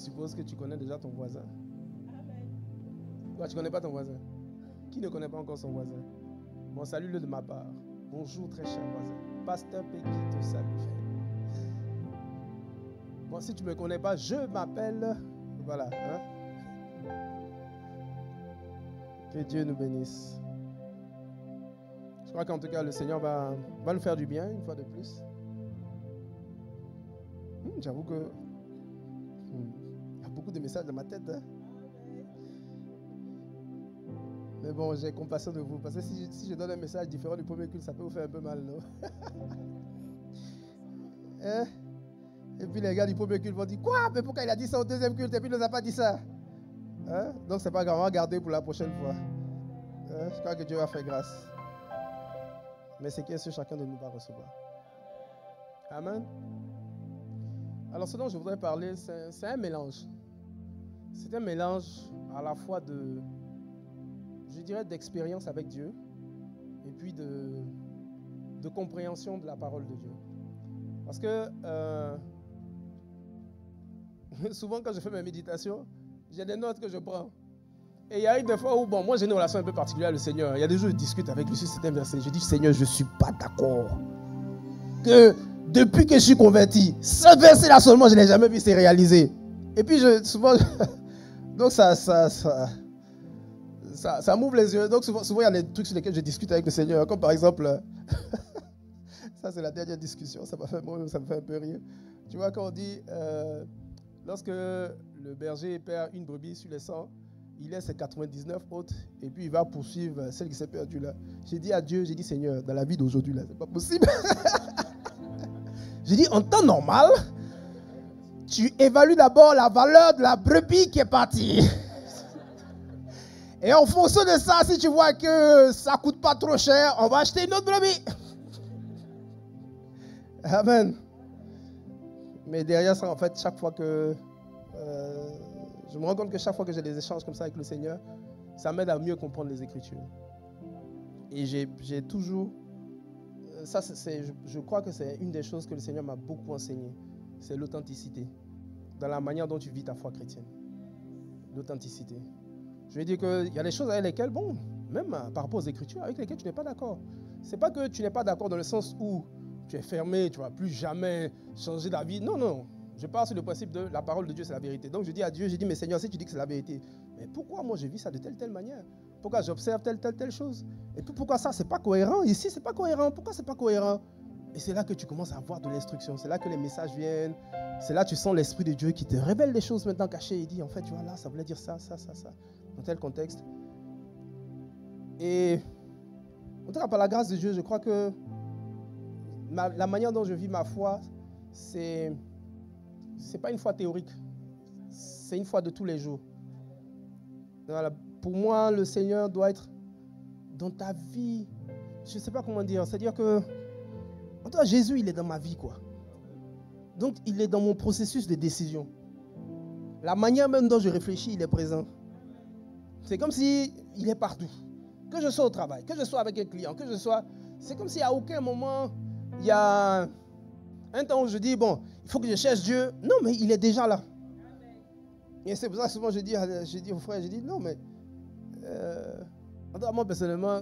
suppose que tu connais déjà ton voisin. Toi, tu ne connais pas ton voisin. Qui ne connaît pas encore son voisin? Bon, salue-le de ma part. Bonjour, très cher voisin. Pasteur Peggy te salue. Bon, si tu ne me connais pas, je m'appelle... Voilà. Hein? Que Dieu nous bénisse. Je crois qu'en tout cas, le Seigneur va nous faire du bien, une fois de plus. J'avoue que... il y a beaucoup de messages dans ma tête. Hein? Mais bon, j'ai compassion de vous. Parce que si je donne un message différent du premier culte, ça peut vous faire un peu mal, non? Hein? Et puis les gars du premier culte vont dire, quoi? Mais pourquoi il a dit ça au deuxième culte et puis il ne nous a pas dit ça? Hein? Donc c'est pas grave, on va garder pour la prochaine fois. Hein? Je crois que Dieu va faire grâce. Mais c'est qu'est-ce que chacun de nous va recevoir. Amen. Alors ce dont je voudrais parler, c'est un mélange. C'est un mélange à la fois de, je dirais, d'expérience avec Dieu et puis de compréhension de la parole de Dieu. Parce que souvent quand je fais mes méditations, j'ai des notes que je prends. Et il y a eu des fois où, bon, moi j'ai une relation un peu particulière avec le Seigneur. Il y a des jours où je discute avec lui sur certains versets. Je dis, Seigneur, je ne suis pas d'accord. Que depuis que je suis converti, ce verset-là seulement, je ne l'ai jamais vu se réaliser. Et puis souvent, donc ça m'ouvre les yeux. Donc souvent, il y a des trucs sur lesquels je discute avec le Seigneur. Comme par exemple, ça c'est la dernière discussion, ça me fait un peu rire. Tu vois, quand on dit, lorsque le berger perd une brebis sur les 100, il laisse ses 99 autres et puis il va poursuivre celle qui s'est perdue là. J'ai dit à Dieu, j'ai dit, Seigneur, dans la vie d'aujourd'hui là, c'est pas possible. J'ai dit, en temps normal, tu évalues d'abord la valeur de la brebis qui est partie. Et en fonction de ça, si tu vois que ça ne coûte pas trop cher, on va acheter une autre brebis. Amen. Mais derrière ça, en fait, chaque fois que... je me rends compte que chaque fois que j'ai des échanges comme ça avec le Seigneur, ça m'aide à mieux comprendre les Écritures. Et j'ai toujours... Ça, je crois que c'est une des choses que le Seigneur m'a beaucoup enseigné. C'est l'authenticité. Dans la manière dont tu vis ta foi chrétienne. L'authenticité. Je veux dire qu'il y a des choses avec lesquelles, bon, même par rapport aux Écritures, avec lesquelles tu n'es pas d'accord. Ce n'est pas que tu n'es pas d'accord dans le sens où tu es fermé, tu ne vas plus jamais changer d'avis. Non, non. Je pars sur le principe de la parole de Dieu, c'est la vérité. Donc je dis à Dieu, je dis, mais Seigneur, si tu dis que c'est la vérité, mais pourquoi moi je vis ça de telle manière? Pourquoi j'observe telle chose? Et puis pourquoi ça, c'est pas cohérent? Ici, c'est pas cohérent. Pourquoi c'est pas cohérent? Et c'est là que tu commences à avoir de l'instruction. C'est là que les messages viennent. C'est là que tu sens l'Esprit de Dieu qui te révèle des choses maintenant cachées. Il dit, en fait, tu vois, là, ça voulait dire ça. Dans tel contexte. Et en tout cas, par la grâce de Dieu, je crois que la manière dont je vis ma foi, c'est pas une foi théorique. C'est une foi de tous les jours. Voilà. Pour moi, le Seigneur doit être dans ta vie. Je ne sais pas comment dire. C'est-à-dire que, en tout cas, Jésus, il est dans ma vie, quoi. Donc, il est dans mon processus de décision. La manière même dont je réfléchis, il est présent. C'est comme s'il est partout. Que je sois au travail, que je sois avec un client, que je sois... C'est comme si à aucun moment, il y a un temps où je dis, bon, il faut que je cherche Dieu. Non, mais il est déjà là. Et c'est pour ça que souvent je dis aux frères, je dis, non, mais... moi, personnellement,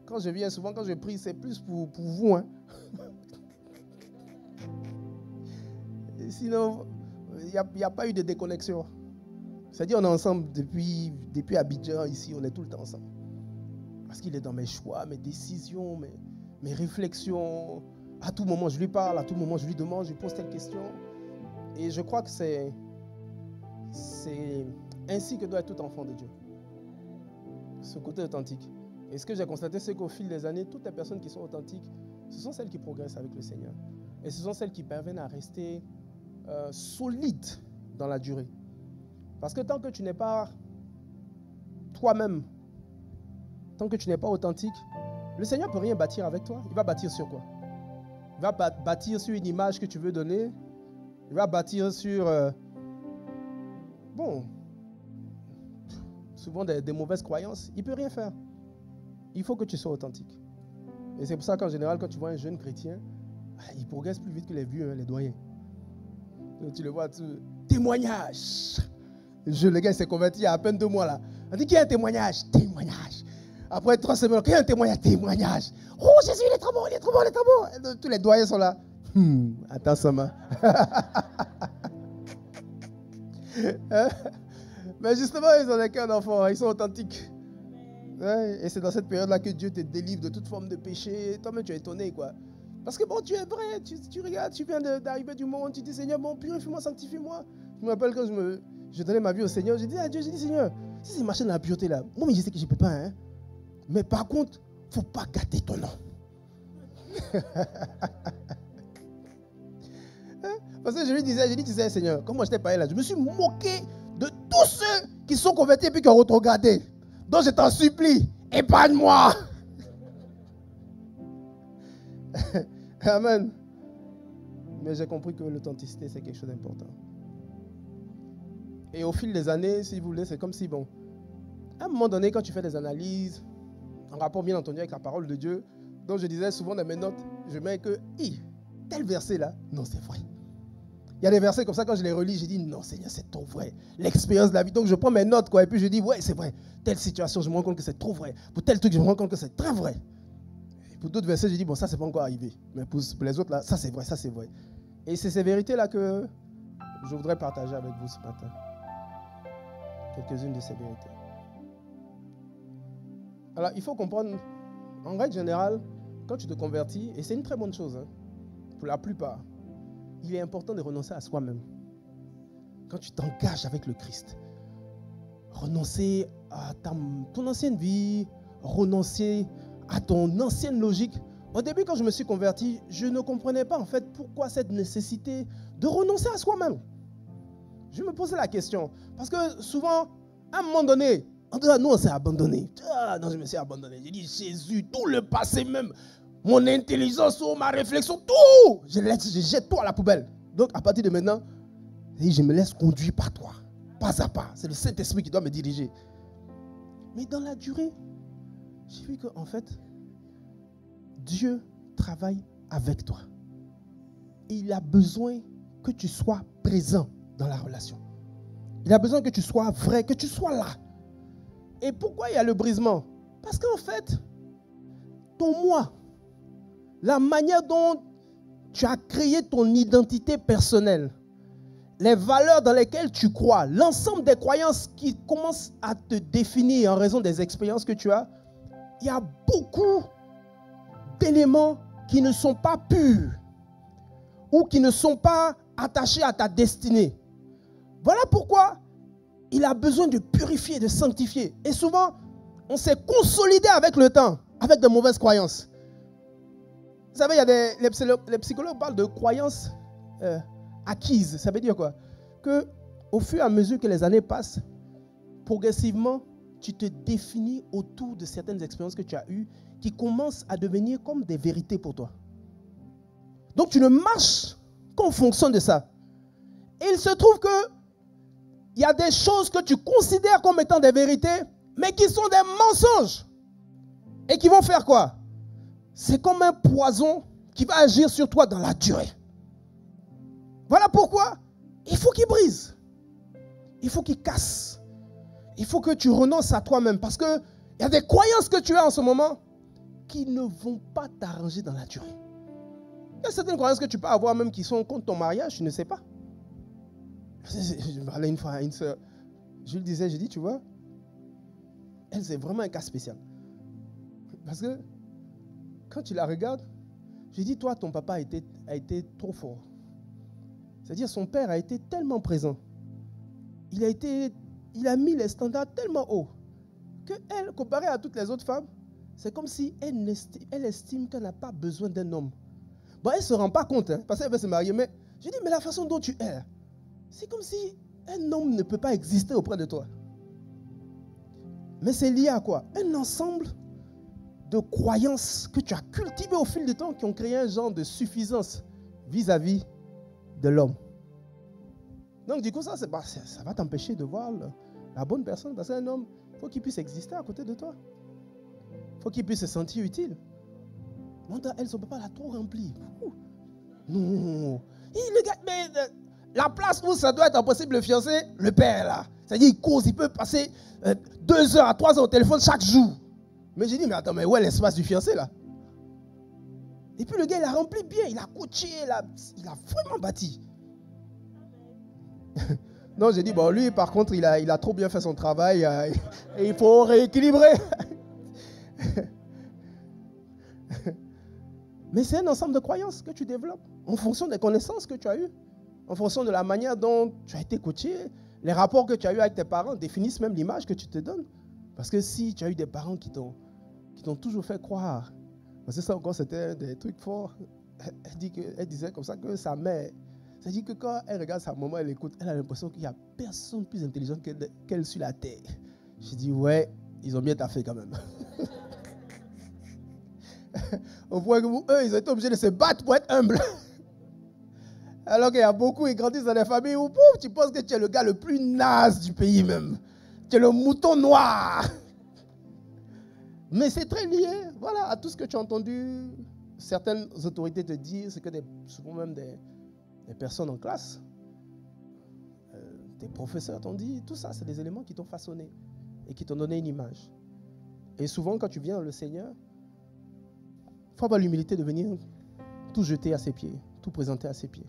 quand je viens, souvent quand je prie, c'est plus pour vous. Hein. Sinon, il n'y a pas eu de déconnexion. C'est-à-dire, on est ensemble depuis Abidjan, ici, on est tout le temps ensemble. Parce qu'il est dans mes choix, mes décisions, mes réflexions. À tout moment, je lui parle, à tout moment, je lui demande, je lui pose telle question. Et je crois que c'est ainsi que doit être tout enfant de Dieu. Ce côté authentique. Et ce que j'ai constaté, c'est qu'au fil des années, toutes les personnes qui sont authentiques, ce sont celles qui progressent avec le Seigneur. Et ce sont celles qui parviennent à rester solides dans la durée. Parce que tant que tu n'es pas toi-même, tant que tu n'es pas authentique, le Seigneur ne peut rien bâtir avec toi. Il va bâtir sur quoi? Il va bâtir sur une image que tu veux donner. Il va bâtir sur... souvent des mauvaises croyances. Il ne peut rien faire. Il faut que tu sois authentique. Et c'est pour ça qu'en général, quand tu vois un jeune chrétien, il progresse plus vite que les vieux, hein, les doyens. Donc tu le vois, t'es témoignage. Le gars s'est converti il y a à peine 2 mois là. On dit qu'il y a un témoignage. Témoignage. Après 3 semaines, qu'il y a un témoignage. Témoignage. Oh Jésus, il est trop bon, il est trop bon, il est trop bon. Tous les doyens sont là. Attends, Sama. Mais justement, ils ont qu'un enfant, ils sont authentiques. Ouais, et c'est dans cette période-là que Dieu te délivre de toute forme de péché. Toi-même, tu es étonné, quoi. Parce que bon, tu es vrai, tu regardes, tu viens d'arriver du monde, tu dis Seigneur, bon, purifie-moi, sanctifie-moi. Je me rappelle quand je donnais ma vie au Seigneur, j'ai dit à Dieu, j'ai dit Seigneur, si c'est marché dans la pureté là, moi, je sais que je ne peux pas, hein. Mais par contre, il ne faut pas gâter ton nom. Parce que je lui disais, tu sais, Seigneur, comme moi je t'ai parlé là, je me suis moqué de tous ceux qui sont convertis et puis qui ont retrogradé. Donc je t'en supplie, épargne-moi. Amen. Mais j'ai compris que l'authenticité, c'est quelque chose d'important. Et au fil des années, si vous voulez, c'est comme si, bon, à un moment donné, quand tu fais des analyses, en rapport bien entendu avec la parole de Dieu, donc je disais souvent dans mes notes, je mets que, tel verset là, non, c'est vrai. Il y a des versets comme ça, quand je les relis, je dis, non, Seigneur, c'est trop vrai. L'expérience de la vie. Donc je prends mes notes, quoi, et puis je dis, ouais, c'est vrai. Telle situation, je me rends compte que c'est trop vrai. Pour tel truc, je me rends compte que c'est très vrai. Et pour d'autres versets, je dis, bon, ça, c'est pas encore arrivé. Mais pour les autres, là, ça, c'est vrai, ça, c'est vrai. Et c'est ces vérités-là que je voudrais partager avec vous ce matin. Quelques-unes de ces vérités. Alors, il faut comprendre, en règle générale, quand tu te convertis, et c'est une très bonne chose, hein, pour la plupart, il est important de renoncer à soi-même. Quand tu t'engages avec le Christ, renoncer à ton ancienne vie, renoncer à ton ancienne logique. Au début, quand je me suis converti, je ne comprenais pas en fait pourquoi cette nécessité de renoncer à soi-même. Je me posais la question. Parce que souvent, à un moment donné, nous on s'est abandonné. Non, je me suis abandonné. J'ai dit, Jésus, tout le passé même, mon intelligence, ma réflexion, tout, je jette tout à la poubelle. Donc, à partir de maintenant, je me laisse conduire par toi, pas à pas. C'est le Saint-Esprit qui doit me diriger. Mais dans la durée, j'ai vu qu'en fait, Dieu travaille avec toi. Et il a besoin que tu sois présent dans la relation. Il a besoin que tu sois vrai, que tu sois là. Et pourquoi il y a le brisement? Parce qu'en fait, ton moi, la manière dont tu as créé ton identité personnelle, les valeurs dans lesquelles tu crois, l'ensemble des croyances qui commencent à te définir en raison des expériences que tu as, il y a beaucoup d'éléments qui ne sont pas purs ou qui ne sont pas attachés à ta destinée. Voilà pourquoi il a besoin de purifier, de sanctifier. Et souvent, on s'est consolidé avec le temps, avec de mauvaises croyances. Vous savez, les psychologues parlent de croyances acquises. Ça veut dire quoi? Qu'au fur et à mesure que les années passent, progressivement, tu te définis autour de certaines expériences que tu as eues qui commencent à devenir comme des vérités pour toi. Donc, tu ne marches qu'en fonction de ça. Et il se trouve que il y a des choses que tu considères comme étant des vérités, mais qui sont des mensonges. Et qui vont faire quoi? C'est comme un poison qui va agir sur toi dans la durée. Voilà pourquoi il faut qu'il brise. Il faut qu'il casse. Il faut que tu renonces à toi-même. Parce qu'il y a des croyances que tu as en ce moment qui ne vont pas t'arranger dans la durée. Il y a certaines croyances que tu peux avoir même qui sont contre ton mariage, tu ne sais pas. Je me parlais une fois à une soeur. Je lui disais, j'ai dit, tu vois, elle c'est vraiment un cas spécial. Parce que quand tu la regardes, je dis, toi, ton papa a été trop fort. C'est-à-dire, son père a été tellement présent. Il a mis les standards tellement hauts qu'elle, comparée à toutes les autres femmes, c'est comme si elle estime qu'elle n'a pas besoin d'un homme. Bon, elle ne se rend pas compte, hein, parce qu'elle veut se marier, mais je dis, mais la façon dont tu es, c'est comme si un homme ne peut pas exister auprès de toi. Mais c'est lié à quoi? Un ensemble de croyances que tu as cultivées au fil du temps qui ont créé un genre de suffisance vis-à-vis de l'homme. Donc du coup, ça va t'empêcher de voir la bonne personne. Parce qu'un homme, il faut qu'il puisse exister à côté de toi. Il faut qu'il puisse se sentir utile. Non, elle, son papa l'a trop rempli. Non. Le gars, mais la place où ça doit être impossible le fiancé, le père là. C'est-à-dire, il cause, il peut passer 2 heures à 3 heures au téléphone chaque jour. Mais j'ai dit, mais attends, mais où est l'espace du fiancé là? Et puis le gars, il a rempli bien, il a coaché, il a vraiment bâti. Non, j'ai dit, bon, lui, par contre, il a trop bien fait son travail et il faut rééquilibrer. Mais c'est un ensemble de croyances que tu développes en fonction des connaissances que tu as eues, en fonction de la manière dont tu as été coaché. Les rapports que tu as eus avec tes parents définissent même l'image que tu te donnes. Parce que si tu as eu des parents qui t'ont toujours fait croire, parce que ça encore c'était des trucs forts, elle disait comme ça que sa mère, c'est-à-dire que quand elle regarde sa maman, elle écoute, elle a l'impression qu'il n'y a personne plus intelligent qu'elle sur la terre. Je dis ouais, ils ont bien taffé quand même. Au point que eux, ils ont été obligés de se battre pour être humbles. Alors qu'il y a beaucoup, ils grandissent dans des familles où pouf, tu penses que tu es le gars le plus naze du pays même. Tu es le mouton noir. Mais c'est très lié, voilà, à tout ce que tu as entendu certaines autorités te dire, c'est que souvent même des personnes en classe, des professeurs t'ont dit, tout ça, c'est des éléments qui t'ont façonné et qui t'ont donné une image. Et souvent, quand tu viens le Seigneur, il faut avoir l'humilité de venir tout jeter à ses pieds, tout présenter à ses pieds.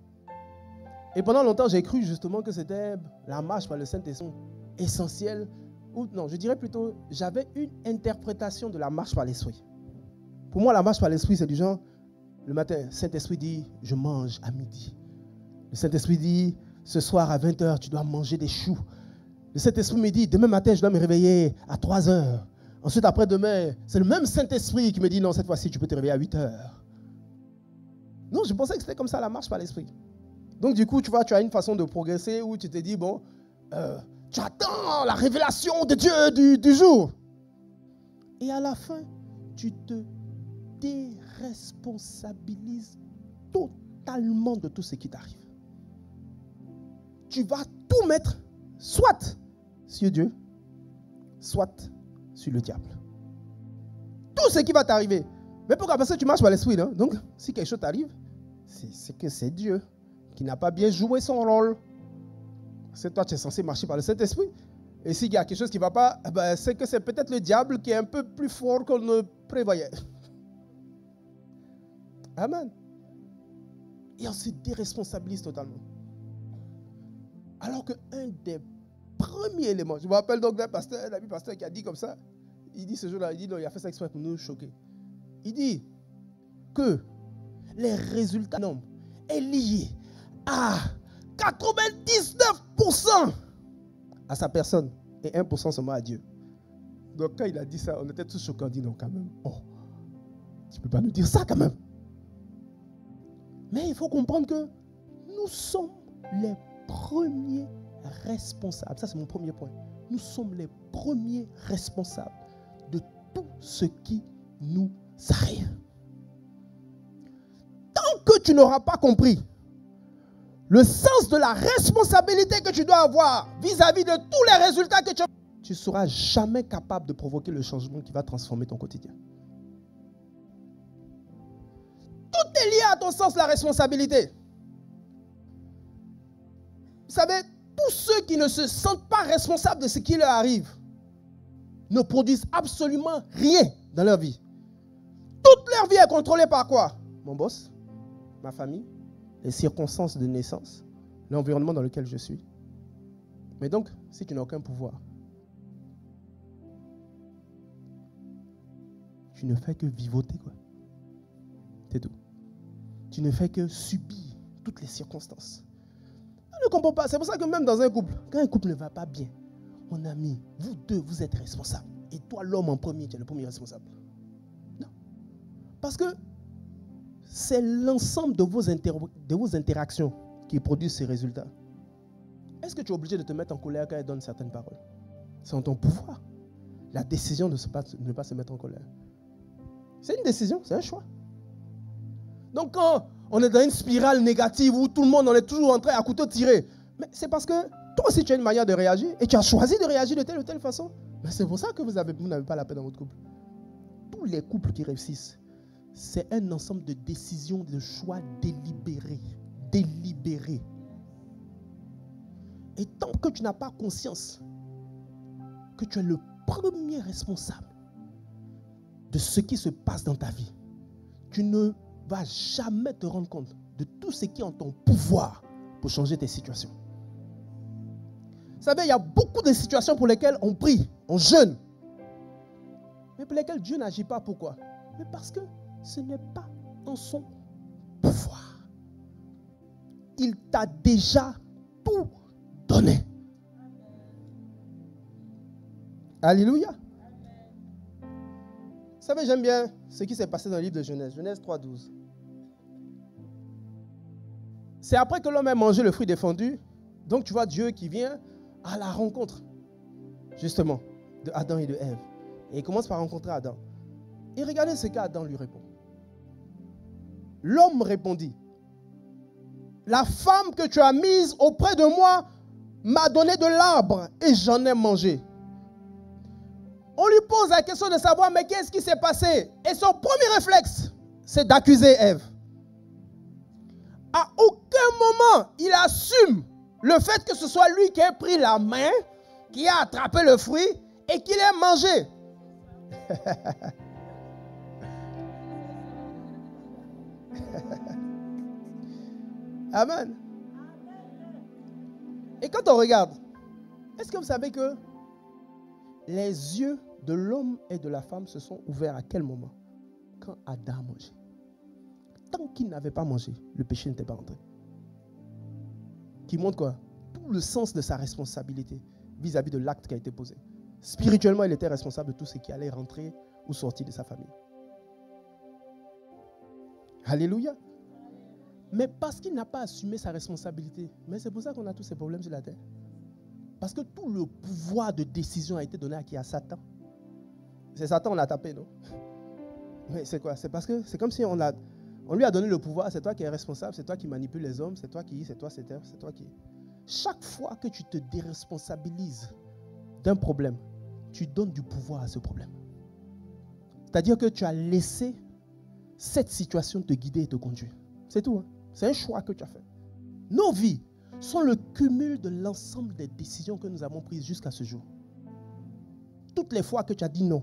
Et pendant longtemps, j'ai cru justement que c'était la marche par le Saint-Esprit essentielle. Ou non, je dirais plutôt, j'avais une interprétation de la marche par l'Esprit. Pour moi, la marche par l'Esprit, c'est du genre, le matin, le Saint-Esprit dit, je mange à midi. Le Saint-Esprit dit, ce soir à 20h, tu dois manger des choux. Le Saint-Esprit me dit, demain matin, je dois me réveiller à 3h. Ensuite, après-demain, c'est le même Saint-Esprit qui me dit, non, cette fois-ci, tu peux te réveiller à 8h. Non, je pensais que c'était comme ça la marche par l'Esprit. Donc, du coup, tu vois, tu as une façon de progresser où tu te dis, bon, tu attends la révélation de Dieu du jour. Et à la fin, tu te déresponsabilises totalement de tout ce qui t'arrive. Tu vas tout mettre, soit sur Dieu, soit sur le diable. Tout ce qui va t'arriver. Mais pourquoi? Parce que tu marches par l'esprit, non? Donc, si quelque chose t'arrive, c'est que c'est Dieu qui n'a pas bien joué son rôle. C'est toi, tu es censé marcher par le Saint-Esprit. Et s'il y a quelque chose qui ne va pas, c'est que c'est peut-être le diable qui est un peu plus fort qu'on ne prévoyait. Amen. Et on se déresponsabilise totalement. Alors qu'un des premiers éléments, je me rappelle donc d'un pasteur, un ami pasteur qui a dit comme ça, il dit ce jour-là, il a fait ça exprès pour nous choquer. Il dit que les résultats d'un homme est lié à 99% à sa personne et 1% seulement à Dieu. Donc quand il a dit ça, on était tous choqués, on dit non quand même, oh, tu ne peux pas nous dire ça quand même. Mais il faut comprendre que nous sommes les premiers responsables. Ça c'est mon premier point. Nous sommes les premiers responsables de tout ce qui nous arrive. Tant que tu n'auras pas compris le sens de la responsabilité que tu dois avoir vis-à-vis de tous les résultats que tu ne seras jamais capable de provoquer le changement qui va transformer ton quotidien. Tout est lié à ton sens de la responsabilité. Vous savez, tous ceux qui ne se sentent pas responsables de ce qui leur arrive ne produisent absolument rien dans leur vie. Toute leur vie est contrôlée par quoi? Mon boss, ma famille, les circonstances de naissance, l'environnement dans lequel je suis. Mais donc, si tu n'as aucun pouvoir, tu ne fais que vivoter, quoi. C'est tout. Tu ne fais que subir toutes les circonstances. Je ne comprends pas. C'est pour ça que même dans un couple, quand un couple ne va pas bien, mon ami, vous deux, vous êtes responsables. Et toi, l'homme en premier, tu es le premier responsable. Non. Parce que c'est l'ensemble de vos interactions qui produisent ces résultats. Est-ce que tu es obligé de te mettre en colère quand elle donne certaines paroles? C'est en ton pouvoir. La décision de ne pas se mettre en colère. C'est une décision, c'est un choix. Donc quand on est dans une spirale négative où tout le monde on est toujours en train à couteau tiré, mais c'est parce que toi aussi tu as une manière de réagir et tu as choisi de réagir de telle ou telle façon. Mais c'est pour ça que vous n'avez pas la paix dans votre couple. Tous les couples qui réussissent, c'est un ensemble de décisions, de choix délibérés. Délibérés. Et tant que tu n'as pas conscience que tu es le premier responsable de ce qui se passe dans ta vie, tu ne vas jamais te rendre compte de tout ce qui est en ton pouvoir pour changer tes situations. Vous savez, il y a beaucoup de situations pour lesquelles on prie, on jeûne, mais pour lesquelles Dieu n'agit pas. Pourquoi? Mais parce que ce n'est pas en son pouvoir. Il t'a déjà tout donné. Alléluia. Vous savez, j'aime bien ce qui s'est passé dans le livre de Genèse, Genèse 3:12. C'est après que l'homme a mangé le fruit défendu, donc tu vois Dieu qui vient à la rencontre, justement, de Adam et de Ève. Et il commence par rencontrer Adam. Et regardez ce qu'Adam lui répond. L'homme répondit, la femme que tu as mise auprès de moi m'a donné de l'arbre et j'en ai mangé. On lui pose la question de savoir, mais qu'est-ce qui s'est passé? Et son premier réflexe, c'est d'accuser Ève. À aucun moment, il assume le fait que ce soit lui qui ait pris la main, qui a attrapé le fruit et qu'il ait mangé. Amen. Et quand on regarde, est-ce que vous savez que les yeux de l'homme et de la femme se sont ouverts à quel moment? Quand Adam a mangé. Tant qu'il n'avait pas mangé, le péché n'était pas entré. Qui montre quoi? Tout le sens de sa responsabilité vis-à-vis de l'acte qui a été posé. Spirituellement, il était responsable de tout ce qui allait rentrer ou sortir de sa famille. Alléluia. Mais parce qu'il n'a pas assumé sa responsabilité. Mais c'est pour ça qu'on a tous ces problèmes sur la terre. Parce que tout le pouvoir de décision a été donné à qui? À Satan. C'est Satan, on a tapé, non? Mais c'est quoi? C'est parce que c'est comme si on lui a donné le pouvoir. C'est toi qui es responsable, c'est toi qui manipules les hommes, c'est toi qui... Chaque fois que tu te déresponsabilises d'un problème, tu donnes du pouvoir à ce problème. C'est-à-dire que tu as laissé cette situation te guider et te conduire. C'est tout. Hein? C'est un choix que tu as fait. Nos vies sont le cumul de l'ensemble des décisions que nous avons prises jusqu'à ce jour. Toutes les fois que tu as dit non,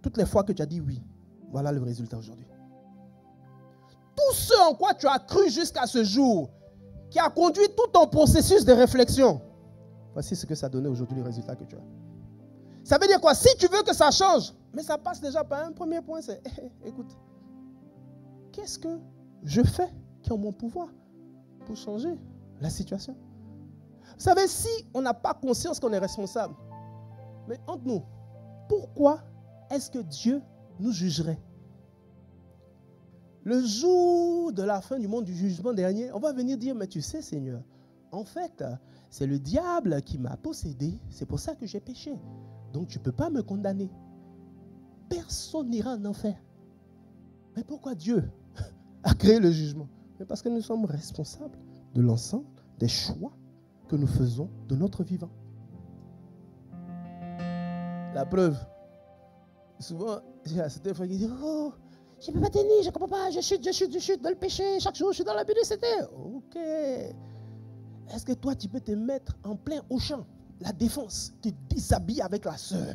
toutes les fois que tu as dit oui, voilà le résultat aujourd'hui. Tout ce en quoi tu as cru jusqu'à ce jour, qui a conduit tout ton processus de réflexion, voici ce que ça a donné aujourd'hui, le résultat que tu as. Ça veut dire quoi? Si tu veux que ça change, mais ça passe déjà par un premier point, c'est, écoute, qu'est-ce que je fais qui est en mon pouvoir pour changer la situation? Vous savez, si on n'a pas conscience qu'on est responsable, mais entre nous, pourquoi est-ce que Dieu nous jugerait? Le jour de la fin du monde, du jugement dernier, on va venir dire, mais tu sais Seigneur, en fait, c'est le diable qui m'a possédé, c'est pour ça que j'ai péché. Donc tu ne peux pas me condamner. Personne n'ira en enfer. Mais pourquoi Dieu a créé le jugement? Mais parce que nous sommes responsables de l'ensemble des choix que nous faisons de notre vivant. La preuve, souvent, j'ai certains frères qui disent, oh, je ne peux pas tenir, je ne comprends pas, je chute dans le péché, chaque jour je suis dans la bénédicité. Ok. Est-ce que toi, tu peux te mettre en plein au champ, la défense, te déshabiller avec la sœur?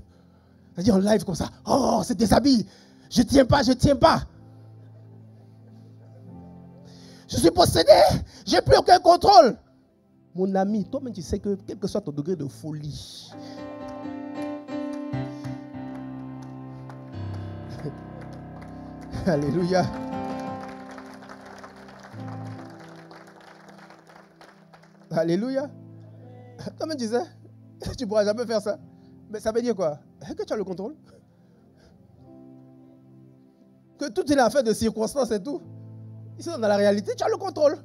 C'est-à-dire en live comme ça, oh, c'est déshabille, je ne tiens pas, je ne tiens pas. Je suis possédé, je n'ai plus aucun contrôle. Mon ami, toi-même tu sais que quel que soit ton degré de folie, alléluia. Alléluia. Toi-même tu sais, tu ne pourras jamais faire ça. Mais ça veut dire quoi? Que tu as le contrôle. Que tout est affaire de circonstances et tout. Ici, dans la réalité, tu as le contrôle.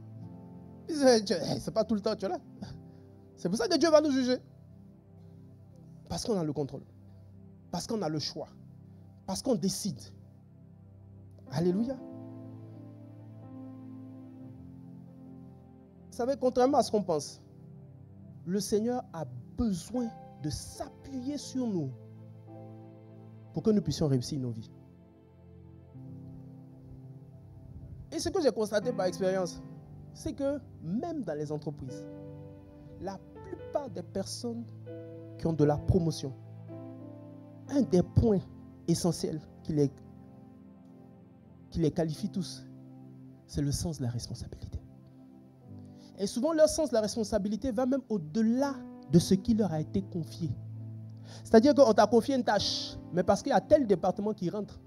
C'est pas tout le temps, tu es là. C'est pour ça que Dieu va nous juger. Parce qu'on a le contrôle. Parce qu'on a le choix. Parce qu'on décide. Alléluia. Vous savez, contrairement à ce qu'on pense, le Seigneur a besoin de s'appuyer sur nous pour que nous puissions réussir nos vies. Et ce que j'ai constaté par expérience, c'est que même dans les entreprises, la plupart des personnes qui ont de la promotion, un des points essentiels qui les qualifie tous, c'est le sens de la responsabilité. Et souvent, leur sens de la responsabilité va même au-delà de ce qui leur a été confié. C'est-à-dire qu'on t'a confié une tâche, mais parce qu'il y a tel département qui rentre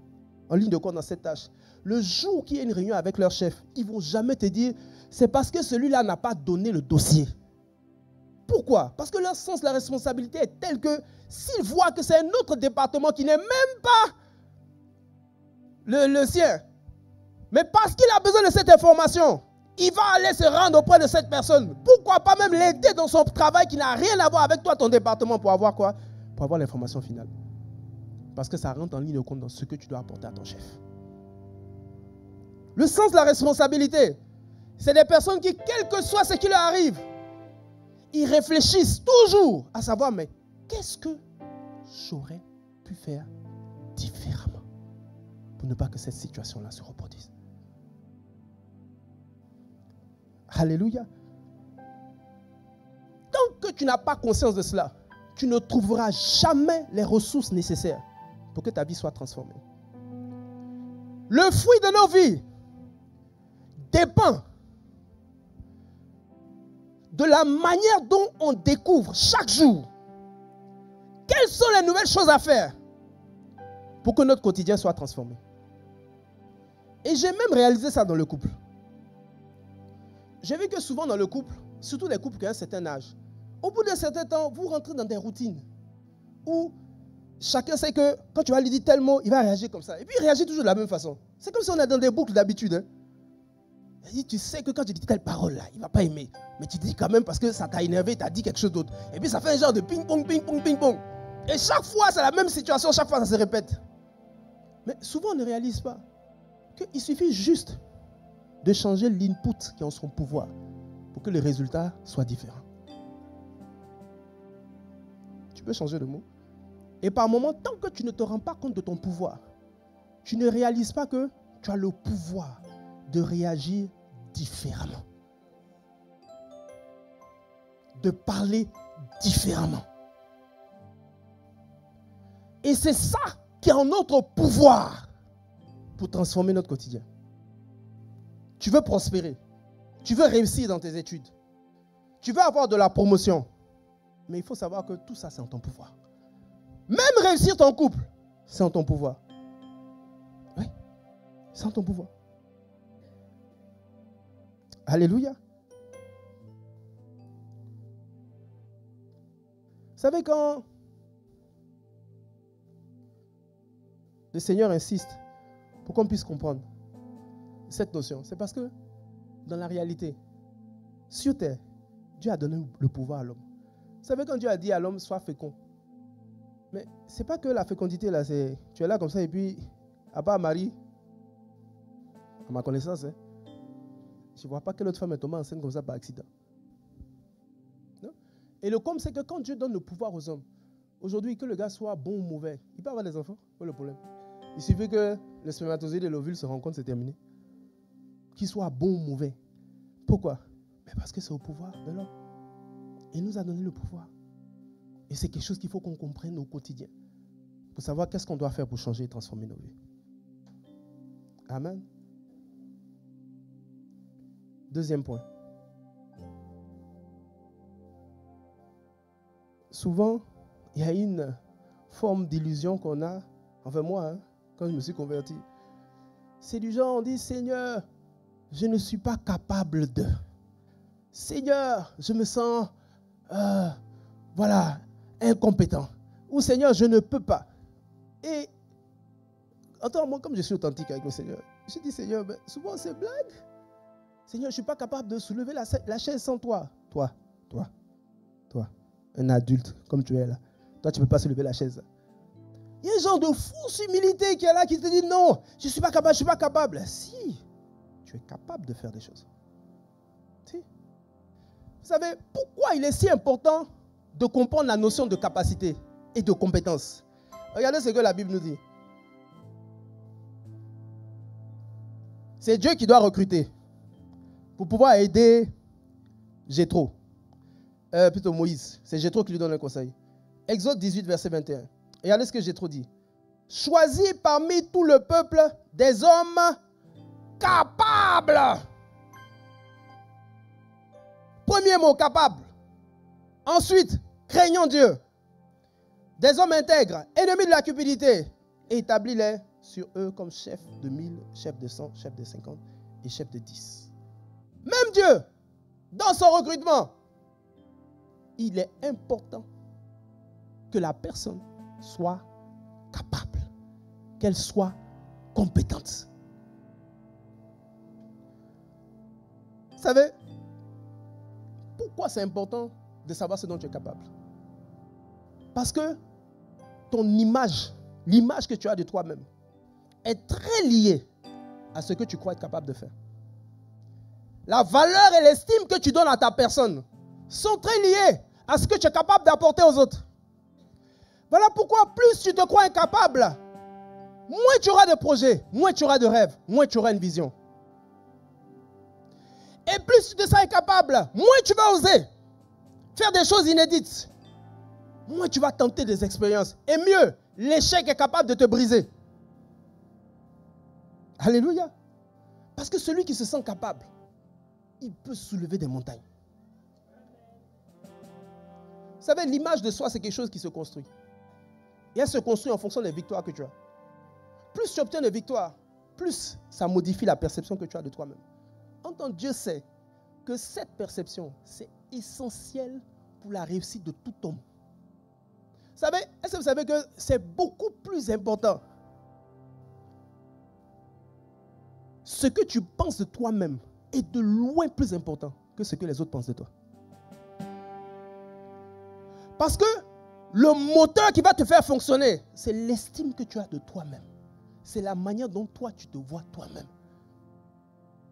en ligne de compte dans cette tâche, le jour qu'il y a une réunion avec leur chef, ils ne vont jamais te dire c'est parce que celui-là n'a pas donné le dossier. Pourquoi? Parce que leur sens de la responsabilité est tel que s'ils voient que c'est un autre département qui n'est même pas le sien, mais parce qu'il a besoin de cette information, il va aller se rendre auprès de cette personne. Pourquoi pas même l'aider dans son travail qui n'a rien à voir avec toi, ton département, pour avoir quoi? Pour avoir l'information finale. Parce que ça rentre en ligne de compte dans ce que tu dois apporter à ton chef. Le sens de la responsabilité, c'est des personnes qui, quel que soit ce qui leur arrive, ils réfléchissent toujours à savoir, mais qu'est-ce que j'aurais pu faire différemment pour ne pas que cette situation-là se reproduise. Alléluia. Tant que tu n'as pas conscience de cela, tu ne trouveras jamais les ressources nécessaires pour que ta vie soit transformée. Le fruit de nos vies dépend de la manière dont on découvre chaque jour quelles sont les nouvelles choses à faire pour que notre quotidien soit transformé. Et j'ai même réalisé ça dans le couple. J'ai vu que souvent dans le couple, surtout les couples qui ont un certain âge, au bout d'un certain temps, vous rentrez dans des routines où chacun sait que quand tu vas lui dire tel mot, il va réagir comme ça. Et puis il réagit toujours de la même façon. C'est comme si on est dans des boucles d'habitude. Hein. Tu sais que quand tu dis telle parole là, il ne va pas aimer. Mais tu dis quand même parce que ça t'a énervé, tu as dit quelque chose d'autre. Et puis ça fait un genre de ping-pong, ping-pong, ping-pong. Et chaque fois, c'est la même situation, chaque fois, ça se répète. Mais souvent, on ne réalise pas qu'il suffit juste de changer l'input qui est en son pouvoir pour que le résultat soit différent. Tu peux changer de mot. Et par moment, tant que tu ne te rends pas compte de ton pouvoir, tu ne réalises pas que tu as le pouvoir de réagir différemment. De parler différemment. Et c'est ça qui est en notre pouvoir pour transformer notre quotidien. Tu veux prospérer. Tu veux réussir dans tes études. Tu veux avoir de la promotion. Mais il faut savoir que tout ça, c'est en ton pouvoir. Même réussir ton couple, c'est en ton pouvoir. Oui, c'est en ton pouvoir. Alléluia. Vous savez, quand le Seigneur insiste pour qu'on puisse comprendre cette notion, c'est parce que dans la réalité, sur terre, Dieu a donné le pouvoir à l'homme. Vous savez, quand Dieu a dit à l'homme, sois fécond, mais ce n'est pas que la fécondité, là, c'est tu es là comme ça et puis, à part Marie, à ma connaissance, hein, je ne vois pas quelle autre femme est tombée enceinte comme ça par accident. Non? Et le comble, c'est que quand Dieu donne le pouvoir aux hommes, aujourd'hui, que le gars soit bon ou mauvais, il peut avoir des enfants, pas le problème. Il suffit que le spermatozoïde et l'ovule se rencontrent, c'est terminé. Qu'il soit bon ou mauvais. Pourquoi? Mais parce que c'est au pouvoir de l'homme. Il nous a donné le pouvoir. Et c'est quelque chose qu'il faut qu'on comprenne au quotidien. Pour savoir qu'est-ce qu'on doit faire pour changer et transformer nos vies. Amen. Deuxième point. Souvent, il y a une forme d'illusion qu'on a, enfin moi, hein, quand je me suis converti. C'est du genre, on dit, Seigneur, je ne suis pas capable de. Seigneur, je me sens, incompétent. Ou Seigneur, je ne peux pas. Et, attends, moi, comme je suis authentique avec le Seigneur, je dis, Seigneur, ben, souvent c'est blague. Seigneur, je ne suis pas capable de soulever la chaise sans toi. Toi, un adulte comme tu es là. Toi, tu ne peux pas soulever la chaise. Il y a un genre de fausse humilité qui est là, qui te dit, non, je ne suis pas capable, je ne suis pas capable. Si, tu es capable de faire des choses. Si. Vous savez, pourquoi il est si important de comprendre la notion de capacité et de compétence? Regardez ce que la Bible nous dit. C'est Dieu qui doit recruter pour pouvoir aider Jéthro. Plutôt Moïse. C'est Jéthro qui lui donne un conseil. Exode 18, verset 21. Regardez ce que Jéthro dit. Choisis parmi tout le peuple des hommes capables. Premier mot, capable. Ensuite, craignant Dieu. Des hommes intègres, ennemis de la cupidité. Et établis-les sur eux comme chefs de 1000, chefs de 100, chefs de 50 et chefs de 10. Même Dieu, dans son recrutement, il est important que la personne soit capable, qu'elle soit compétente. Vous savez, pourquoi c'est important de savoir ce dont tu es capable? Parce que ton image, l'image que tu as de toi-même, est très liée à ce que tu crois être capable de faire. La valeur et l'estime que tu donnes à ta personne sont très liées à ce que tu es capable d'apporter aux autres. Voilà pourquoi plus tu te crois incapable, moins tu auras de projets, moins tu auras de rêves, moins tu auras une vision. Et plus tu te sens incapable, moins tu vas oser faire des choses inédites. Moins tu vas tenter des expériences. Et mieux, l'échec est capable de te briser. Alléluia. Parce que celui qui se sent capable, il peut soulever des montagnes. Vous savez, l'image de soi, c'est quelque chose qui se construit. Et elle se construit en fonction des victoires que tu as. Plus tu obtiens de victoires, plus ça modifie la perception que tu as de toi-même. En tant que Dieu sait que cette perception, c'est essentiel pour la réussite de tout homme. Vous savez, est-ce que vous savez que c'est beaucoup plus important ce que tu penses de toi-même est de loin plus important que ce que les autres pensent de toi. Parce que le moteur qui va te faire fonctionner, c'est l'estime que tu as de toi-même. C'est la manière dont toi, tu te vois toi-même.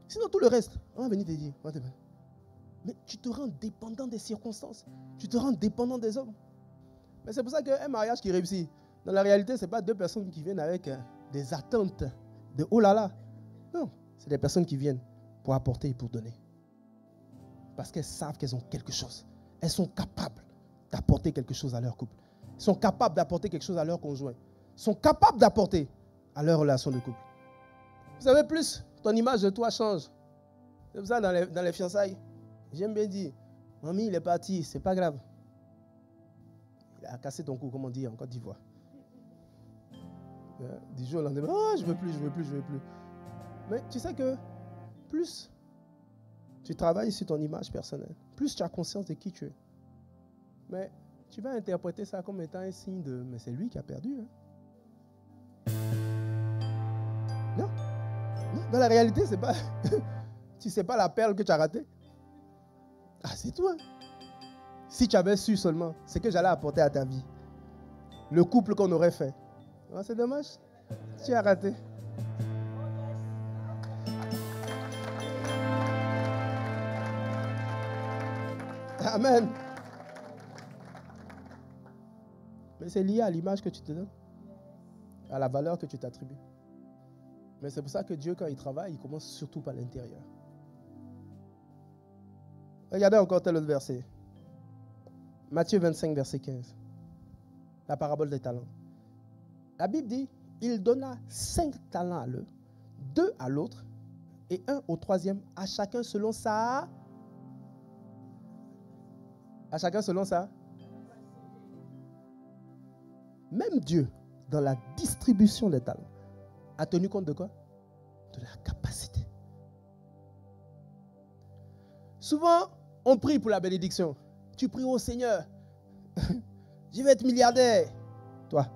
Sinon, tout le reste, on va venir te dire, mais tu te rends dépendant des circonstances. Tu te rends dépendant des hommes. Mais c'est pour ça qu'un mariage qui réussit, dans la réalité, ce n'est pas deux personnes qui viennent avec des attentes de oh là là. Non, c'est des personnes qui viennent pour apporter et pour donner. Parce qu'elles savent qu'elles ont quelque chose. Elles sont capables d'apporter quelque chose à leur couple. Elles sont capables d'apporter quelque chose à leur conjoint. Elles sont capables d'apporter à leur relation de couple. Vous savez, plus ton image de toi change. C'est pour ça dans les fiançailles, j'aime bien dire, mamie, il est parti, c'est pas grave. Il a cassé ton cou, comme on dit en Côte d'Ivoire. Du jour au lendemain, oh, je veux plus. Mais tu sais que plus tu travailles sur ton image personnelle, plus tu as conscience de qui tu es. Mais tu vas interpréter ça comme étant un signe de mais c'est lui qui a perdu. Hein? Non. Dans la réalité, c'est pas tu sais pas la perle que tu as ratée. Ah, c'est toi. Si tu avais su seulement ce que j'allais apporter à ta vie, le couple qu'on aurait fait. Oh, c'est dommage. Tu as raté. Amen. Mais c'est lié à l'image que tu te donnes, à la valeur que tu t'attribues. Mais c'est pour ça que Dieu, quand il travaille, il commence surtout par l'intérieur. Regardez encore tel autre verset. Matthieu 25, verset 15. La parabole des talents. La Bible dit, il donna 5 talents à l'un, 2 à l'autre, et 1 au troisième, à chacun selon sa... À chacun selon ça. Même Dieu, dans la distribution des talents, a tenu compte de quoi? De la capacité. Souvent, on prie pour la bénédiction. Tu pries au Seigneur. Je vais être milliardaire. Toi.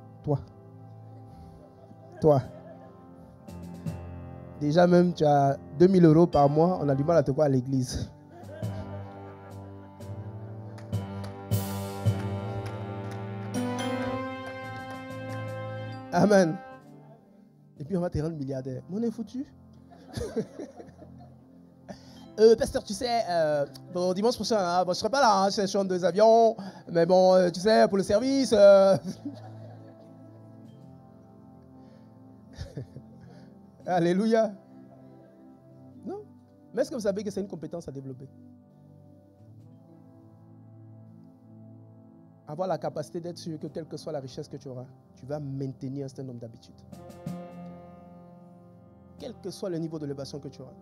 Déjà même, tu as 2000 € par mois. On a du mal à te voir à l'église. Amen. Et puis on va te rendre milliardaire. Mais on est foutu. Pasteur, tu sais, bon, dimanche prochain, hein, bon, je ne serai pas là, hein, je suis en 2 avions. Mais bon, tu sais, pour le service. Alléluia. Non. Mais est-ce que vous savez que c'est une compétence à développer? avoir la capacité d'être sûr que quelle que soit la richesse que tu auras, tu vas maintenir un certain nombre d'habitudes. Quel que soit le niveau de l'élévation que tu auras.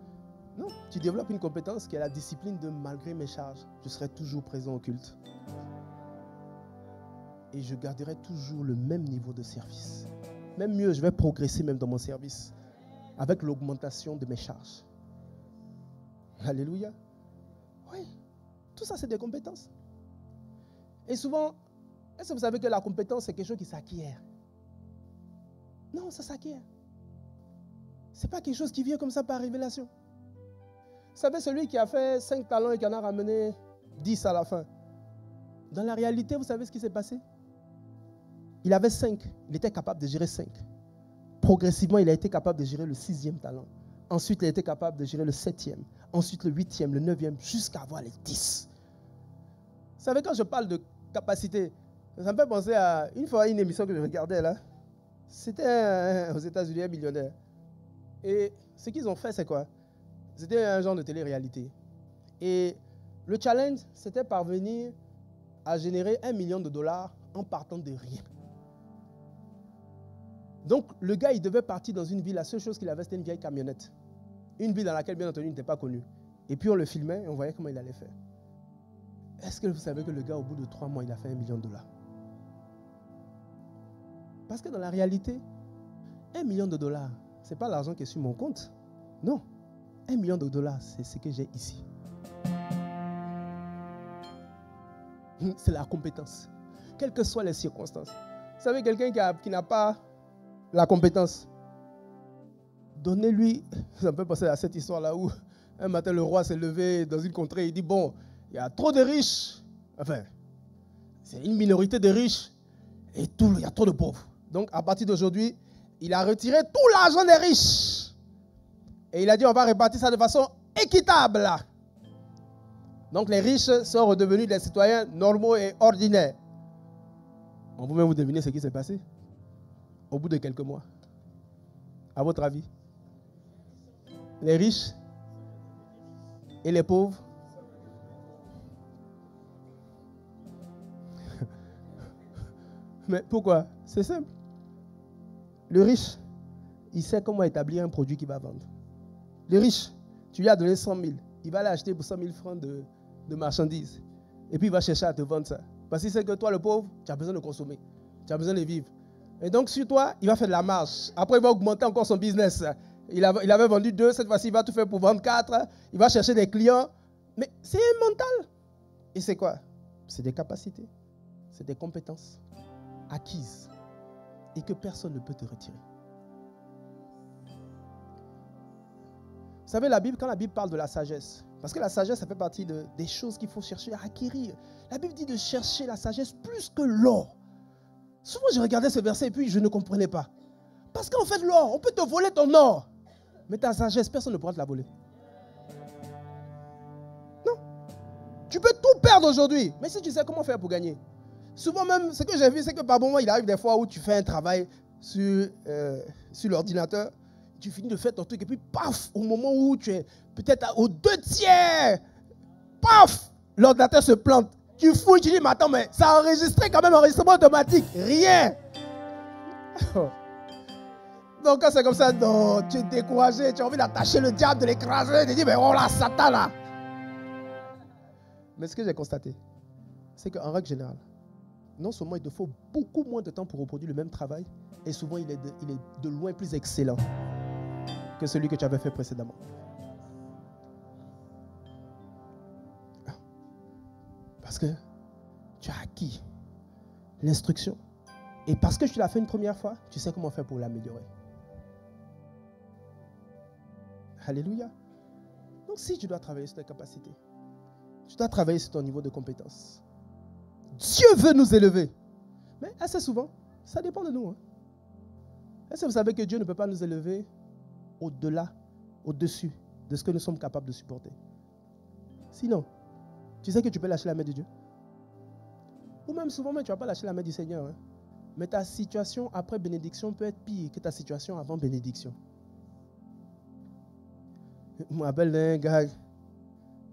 Non, tu développes une compétence qui est la discipline de malgré mes charges, je serai toujours présent au culte. Et je garderai toujours le même niveau de service. Même mieux, je vais progresser même dans mon service avec l'augmentation de mes charges. Alléluia. Oui, tout ça c'est des compétences. Et souvent, est-ce que vous savez que la compétence c'est quelque chose qui s'acquiert? Non, ça s'acquiert. Ce n'est pas quelque chose qui vient comme ça par révélation. Vous savez, celui qui a fait 5 talents et qui en a ramené 10 à la fin. Dans la réalité, vous savez ce qui s'est passé? Il avait 5, il était capable de gérer 5. Progressivement, il a été capable de gérer le 6e talent. Ensuite, il a été capable de gérer le 7e. Ensuite, le 8e, le 9e, jusqu'à avoir les 10. Vous savez, quand je parle de capacité, ça me fait penser à une fois une émission que je regardais là. C'était aux États-Unis, un millionnaire. Et ce qu'ils ont fait, c'est quoi? C'était un genre de télé-réalité. Et le challenge, c'était parvenir à générer $1 million en partant de rien. Donc, le gars, il devait partir dans une ville. La seule chose qu'il avait, c'était une vieille camionnette. Une ville dans laquelle, bien entendu, il n'était pas connu. Et puis, on le filmait et on voyait comment il allait faire. Est-ce que vous savez que le gars, au bout de 3 mois, il a fait $1 million? Parce que dans la réalité, $1 million, ce n'est pas l'argent qui est sur mon compte. Non. $1 million, c'est ce que j'ai ici. C'est la compétence. Quelles que soient les circonstances. Vous savez, quelqu'un qui n'a pas la compétence, donnez-lui, ça me fait penser à cette histoire-là où un matin le roi s'est levé dans une contrée, il dit, bon, il y a trop de riches, enfin, c'est une minorité de riches et il y a trop de pauvres. Donc à partir d'aujourd'hui, il a retiré tout l'argent des riches. Et il a dit, on va répartir ça de façon équitable. Donc les riches sont redevenus des citoyens normaux et ordinaires. On peut même vous deviner ce qui s'est passé au bout de quelques mois. À votre avis? Les riches et les pauvres? Mais pourquoi? C'est simple. Le riche, il sait comment établir un produit qu'il va vendre. Le riche, tu lui as donné 100 000. Il va l'acheter pour 100 000 francs de marchandises. Et puis il va chercher à te vendre ça. Parce qu'il sait que toi, le pauvre, tu as besoin de consommer. Tu as besoin de vivre. Et donc sur toi, il va faire de la marge. Après, il va augmenter encore son business. Il avait vendu 2, cette fois-ci, il va tout faire pour vendre 4. Il va chercher des clients. Mais c'est un mental. Et c'est quoi? C'est des capacités. C'est des compétences acquises. Et que personne ne peut te retirer. Vous savez, la Bible, quand la Bible parle de la sagesse, parce que la sagesse, ça fait partie des choses qu'il faut chercher à acquérir. La Bible dit de chercher la sagesse plus que l'or. Souvent, je regardais ce verset et puis je ne comprenais pas. Parce qu'en fait, l'or, on peut te voler ton or. Mais ta sagesse, personne ne pourra te la voler. Non. Tu peux tout perdre aujourd'hui. Mais si tu sais comment faire pour gagner. Souvent même, ce que j'ai vu, c'est que par moment, il arrive des fois où tu fais un travail sur l'ordinateur. Tu finis de faire ton truc et puis paf, au moment où tu es peut-être aux 2/3, paf, l'ordinateur se plante. Tu fouilles, tu dis, mais attends, mais ça a enregistré quand même, enregistrement automatique. Rien. Donc quand c'est comme ça, non, tu es découragé, tu as envie d'attacher le diable, de l'écraser, de dire, mais oh là, Satan là. Mais ce que j'ai constaté, c'est qu'en règle générale, non seulement il te faut beaucoup moins de temps pour reproduire le même travail, et souvent il est de loin plus excellent que celui que tu avais fait précédemment. Parce que tu as acquis l'instruction. Et parce que tu l'as fait une première fois, tu sais comment faire pour l'améliorer. Alléluia. Donc si tu dois travailler sur tes capacités, tu dois travailler sur ton niveau de compétence. Dieu veut nous élever. Mais assez souvent, ça dépend de nous. Est-ce que vous savez que Dieu ne peut pas nous élever au-delà, au-dessus de ce que nous sommes capables de supporter? Sinon, tu sais que tu peux lâcher la main de Dieu. Ou même souvent, tu ne vas pas lâcher la main du Seigneur. Mais ta situation après bénédiction peut être pire que ta situation avant bénédiction. Je me rappelle d'un gars,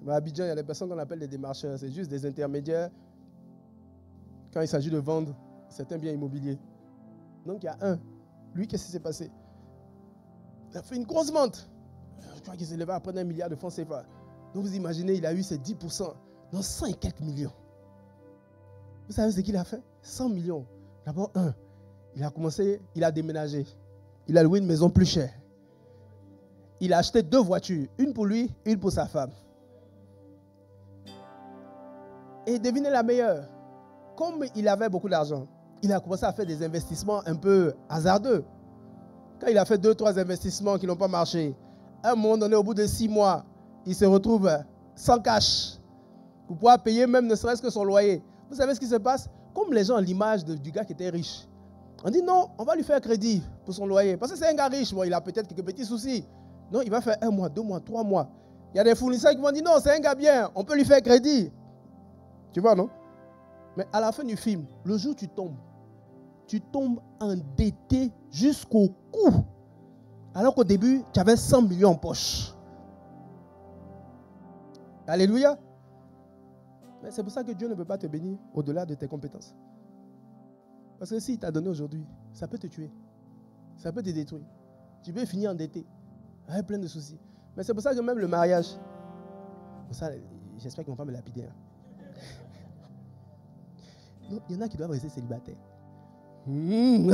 à Abidjan, il y a des personnes qu'on appelle des démarcheurs. C'est juste des intermédiaires quand il s'agit de vendre certains biens immobiliers. Donc il y a un. Lui, qu'est-ce qui s'est passé? Il a fait une grosse vente. Je crois qu'il s'est levé à près d'1 milliard de francs CFA. Donc vous imaginez, il a eu ses 10%. Donc 100 et quelques millions. Vous savez ce qu'il a fait? 100 millions. D'abord, il a commencé, il a déménagé. Il a loué une maison plus chère. Il a acheté 2 voitures. Une pour lui, une pour sa femme. Et devinez la meilleure. Comme il avait beaucoup d'argent, il a commencé à faire des investissements un peu hasardeux. Quand il a fait 2-3 investissements qui n'ont pas marché, à un moment donné, au bout de 6 mois, il se retrouve sans cash pour pouvoir payer même ne serait-ce que son loyer. Vous savez ce qui se passe? Comme les gens ont l'image du gars qui était riche. On dit non, on va lui faire crédit pour son loyer. Parce que c'est un gars riche. Bon, il a peut-être quelques petits soucis. Non, il va faire 1 mois, 2 mois, 3 mois. Il y a des fournisseurs qui vont dire non, c'est un gars bien, on peut lui faire crédit. Tu vois, non? Mais à la fin du film, le jour où tu tombes endetté jusqu'au cou. Alors qu'au début, tu avais 100 millions en poche. Alléluia. Mais c'est pour ça que Dieu ne peut pas te bénir au-delà de tes compétences. Parce que s'il t'a donné aujourd'hui, ça peut te tuer. Ça peut te détruire. Tu peux finir endetté, avec plein de soucis. Mais c'est pour ça que même le mariage, pour ça, j'espère qu'ils ne vont pas me lapider. Non, il y en a qui doivent rester célibataires. Il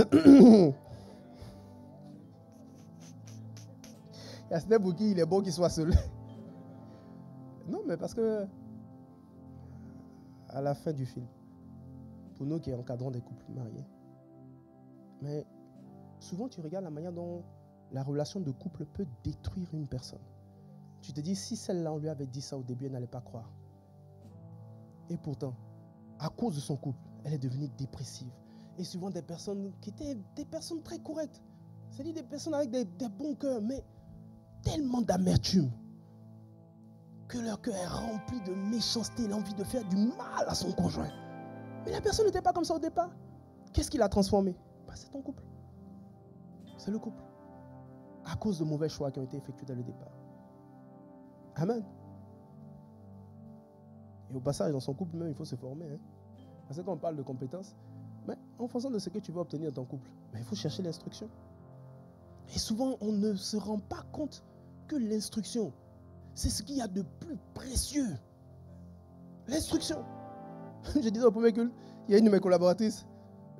y a certains pour qui il est bon qu'il soit seul. Non, mais parce que à la fin du film, pour nous qui encadrons des couples mariés, mais souvent tu regardes la manière dont la relation de couple peut détruire une personne. Tu te dis, si celle-là, on lui avait dit ça au début, elle n'allait pas croire. Et pourtant, à cause de son couple, elle est devenue dépressive. Et souvent des personnes qui étaient des personnes très correctes. C'est-à-dire des personnes avec des bons cœurs, mais tellement d'amertume que leur cœur est rempli de méchanceté, l'envie de faire du mal à son conjoint. Mais la personne n'était pas comme ça au départ. Qu'est-ce qui l'a transformé? C'est ton couple. C'est le couple. À cause de mauvais choix qui ont été effectués dès le départ. Amen. Et au passage, dans son couple même, il faut se former. Parce que quand on parle de compétences, mais en fonction de ce que tu veux obtenir dans ton couple, il faut chercher l'instruction. Et souvent, on ne se rend pas compte que l'instruction, c'est ce qu'il y a de plus précieux. L'instruction. Je disais au premier culte, il y a une de mes collaboratrices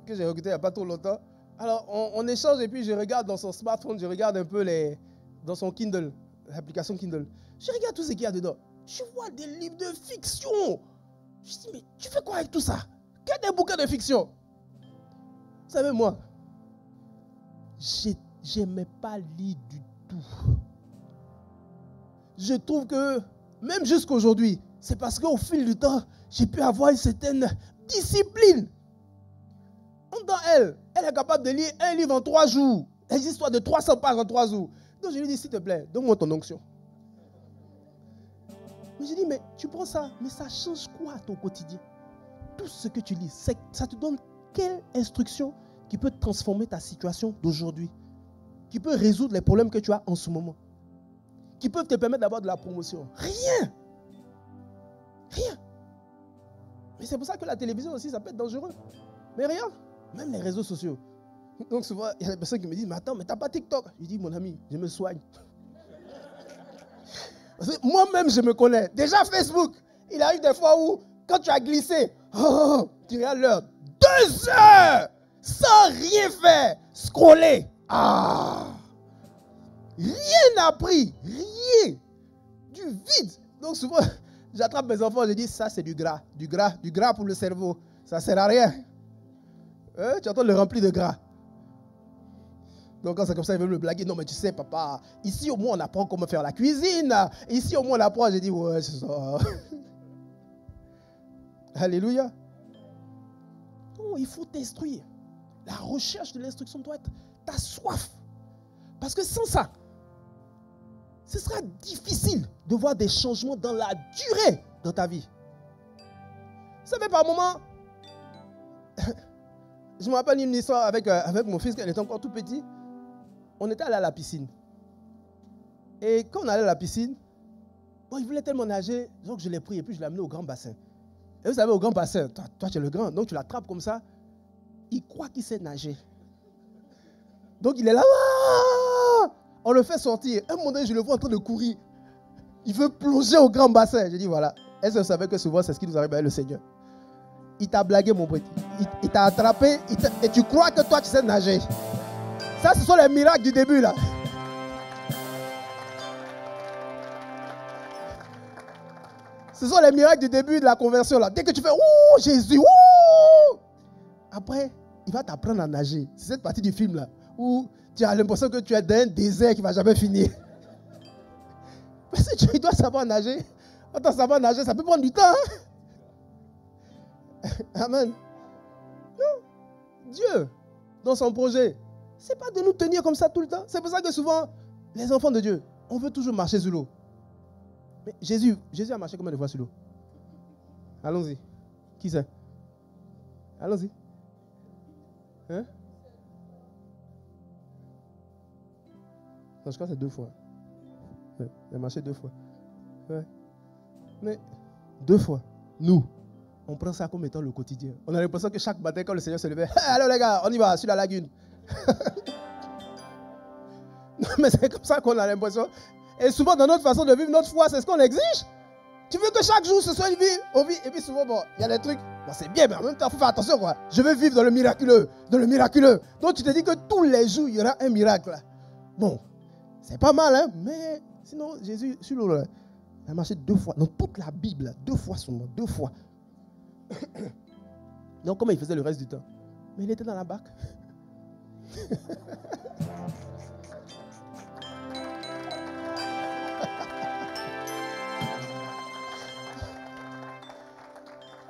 que j'ai recrutée il n'y a pas trop longtemps. Alors, on échange et puis je regarde dans son smartphone, je regarde un peu dans son Kindle, l'application Kindle. Je regarde tout ce qu'il y a dedans. Je vois des livres de fiction. Je dis, mais tu fais quoi avec tout ça? Quel des bouquins de fiction? Vous savez, moi, j'aimais pas lire du tout. Je trouve que, même jusqu'aujourd'hui, c'est parce qu'au fil du temps, j'ai pu avoir une certaine discipline. Dans elle est capable de lire un livre en 3 jours. Les histoires de 300 pages en 3 jours. Donc je lui dis, s'il te plaît, donne-moi ton onction. Mais je dis, mais tu prends ça, mais ça change quoi à ton quotidien? Tout ce que tu lis, ça te donne quelle instruction qui peut transformer ta situation d'aujourd'hui? Qui peut résoudre les problèmes que tu as en ce moment? Qui peuvent te permettre d'avoir de la promotion? Rien. Rien. Mais c'est pour ça que la télévision aussi, ça peut être dangereux. Mais regarde, même les réseaux sociaux. Donc souvent, il y a des personnes qui me disent, mais attends, mais t'as pas TikTok? Je dis, mon ami, je me soigne. Parce que moi-même, je me connais. Déjà Facebook, il a eu des fois où, quand tu as glissé, tu regardes l'heure, 2 heures, sans rien faire, scroller. Rien appris, rien. Du vide. Donc souvent, j'attrape mes enfants, je dis, ça c'est du gras pour le cerveau. Ça ne sert à rien. Tu es en train de le remplir de gras. Donc quand c'est comme ça, ils veulent me blaguer. Non mais tu sais papa, ici au moins on apprend comment faire la cuisine. Ici au moins on apprend, j'ai dit, ouais c'est ça. Alléluia. Non, il faut t'instruire. La recherche de l'instruction doit être ta soif. Parce que sans ça, ce sera difficile de voir des changements dans la durée de ta vie. Vous savez, par moment, je me rappelle une histoire avec mon fils quand il était encore tout petit. On était allé à la piscine. Et quand on allait à la piscine, il voulait tellement nager, donc je l'ai pris et puis je l'ai amené au grand bassin. Et vous savez, au grand bassin, toi tu es le grand, donc tu l'attrapes comme ça. Il croit qu'il sait nager. Donc il est là. On le fait sortir. Un moment donné, je le vois en train de courir. Il veut plonger au grand bassin. Je dis voilà. Est-ce que vous savez que souvent c'est ce qui nous arrive avec le Seigneur? Il t'a blagué, mon petit. Il t'a attrapé et tu crois que toi tu sais nager. Ça, ce sont les miracles du début là. Ce sont les miracles du début de la conversion là. Dès que tu fais ouh Jésus, ouh, après il va t'apprendre à nager. C'est cette partie du film là où tu as l'impression que tu es dans un désert qui ne va jamais finir. Parce que tu dois savoir nager. Quand tu savoir nager, ça peut prendre du temps. Hein? Amen. Non. Dieu, dans son projet, ce n'est pas de nous tenir comme ça tout le temps. C'est pour ça que souvent, les enfants de Dieu, on veut toujours marcher sur l'eau. Mais Jésus a marché combien de fois sur l'eau? Allons-y. Qui c'est? Allons-y. Hein? Non, je crois que c'est 2 fois. Ouais, il a marché 2 fois. Ouais. Mais 2 fois, nous, on prend ça comme étant le quotidien. On a l'impression que chaque matin, quand le Seigneur se levait, hey, allô les gars, on y va, sur la lagune. Non, mais c'est comme ça qu'on a l'impression. Et souvent, dans notre façon de vivre notre foi, c'est ce qu'on exige. Tu veux que chaque jour, ce soit une vie, et puis souvent, bon, il y a des trucs, bon, c'est bien, mais en même temps, il faut faire attention, quoi. Je veux vivre dans le miraculeux, Donc, tu te dis que tous les jours, il y aura un miracle. Bon, c'est pas mal, hein, mais sinon, Jésus, sur l'eau, il a marché 2 fois. Dans toute la Bible, 2 fois seulement, 2 fois. Donc, comment il faisait le reste du temps? Mais il était dans la barque.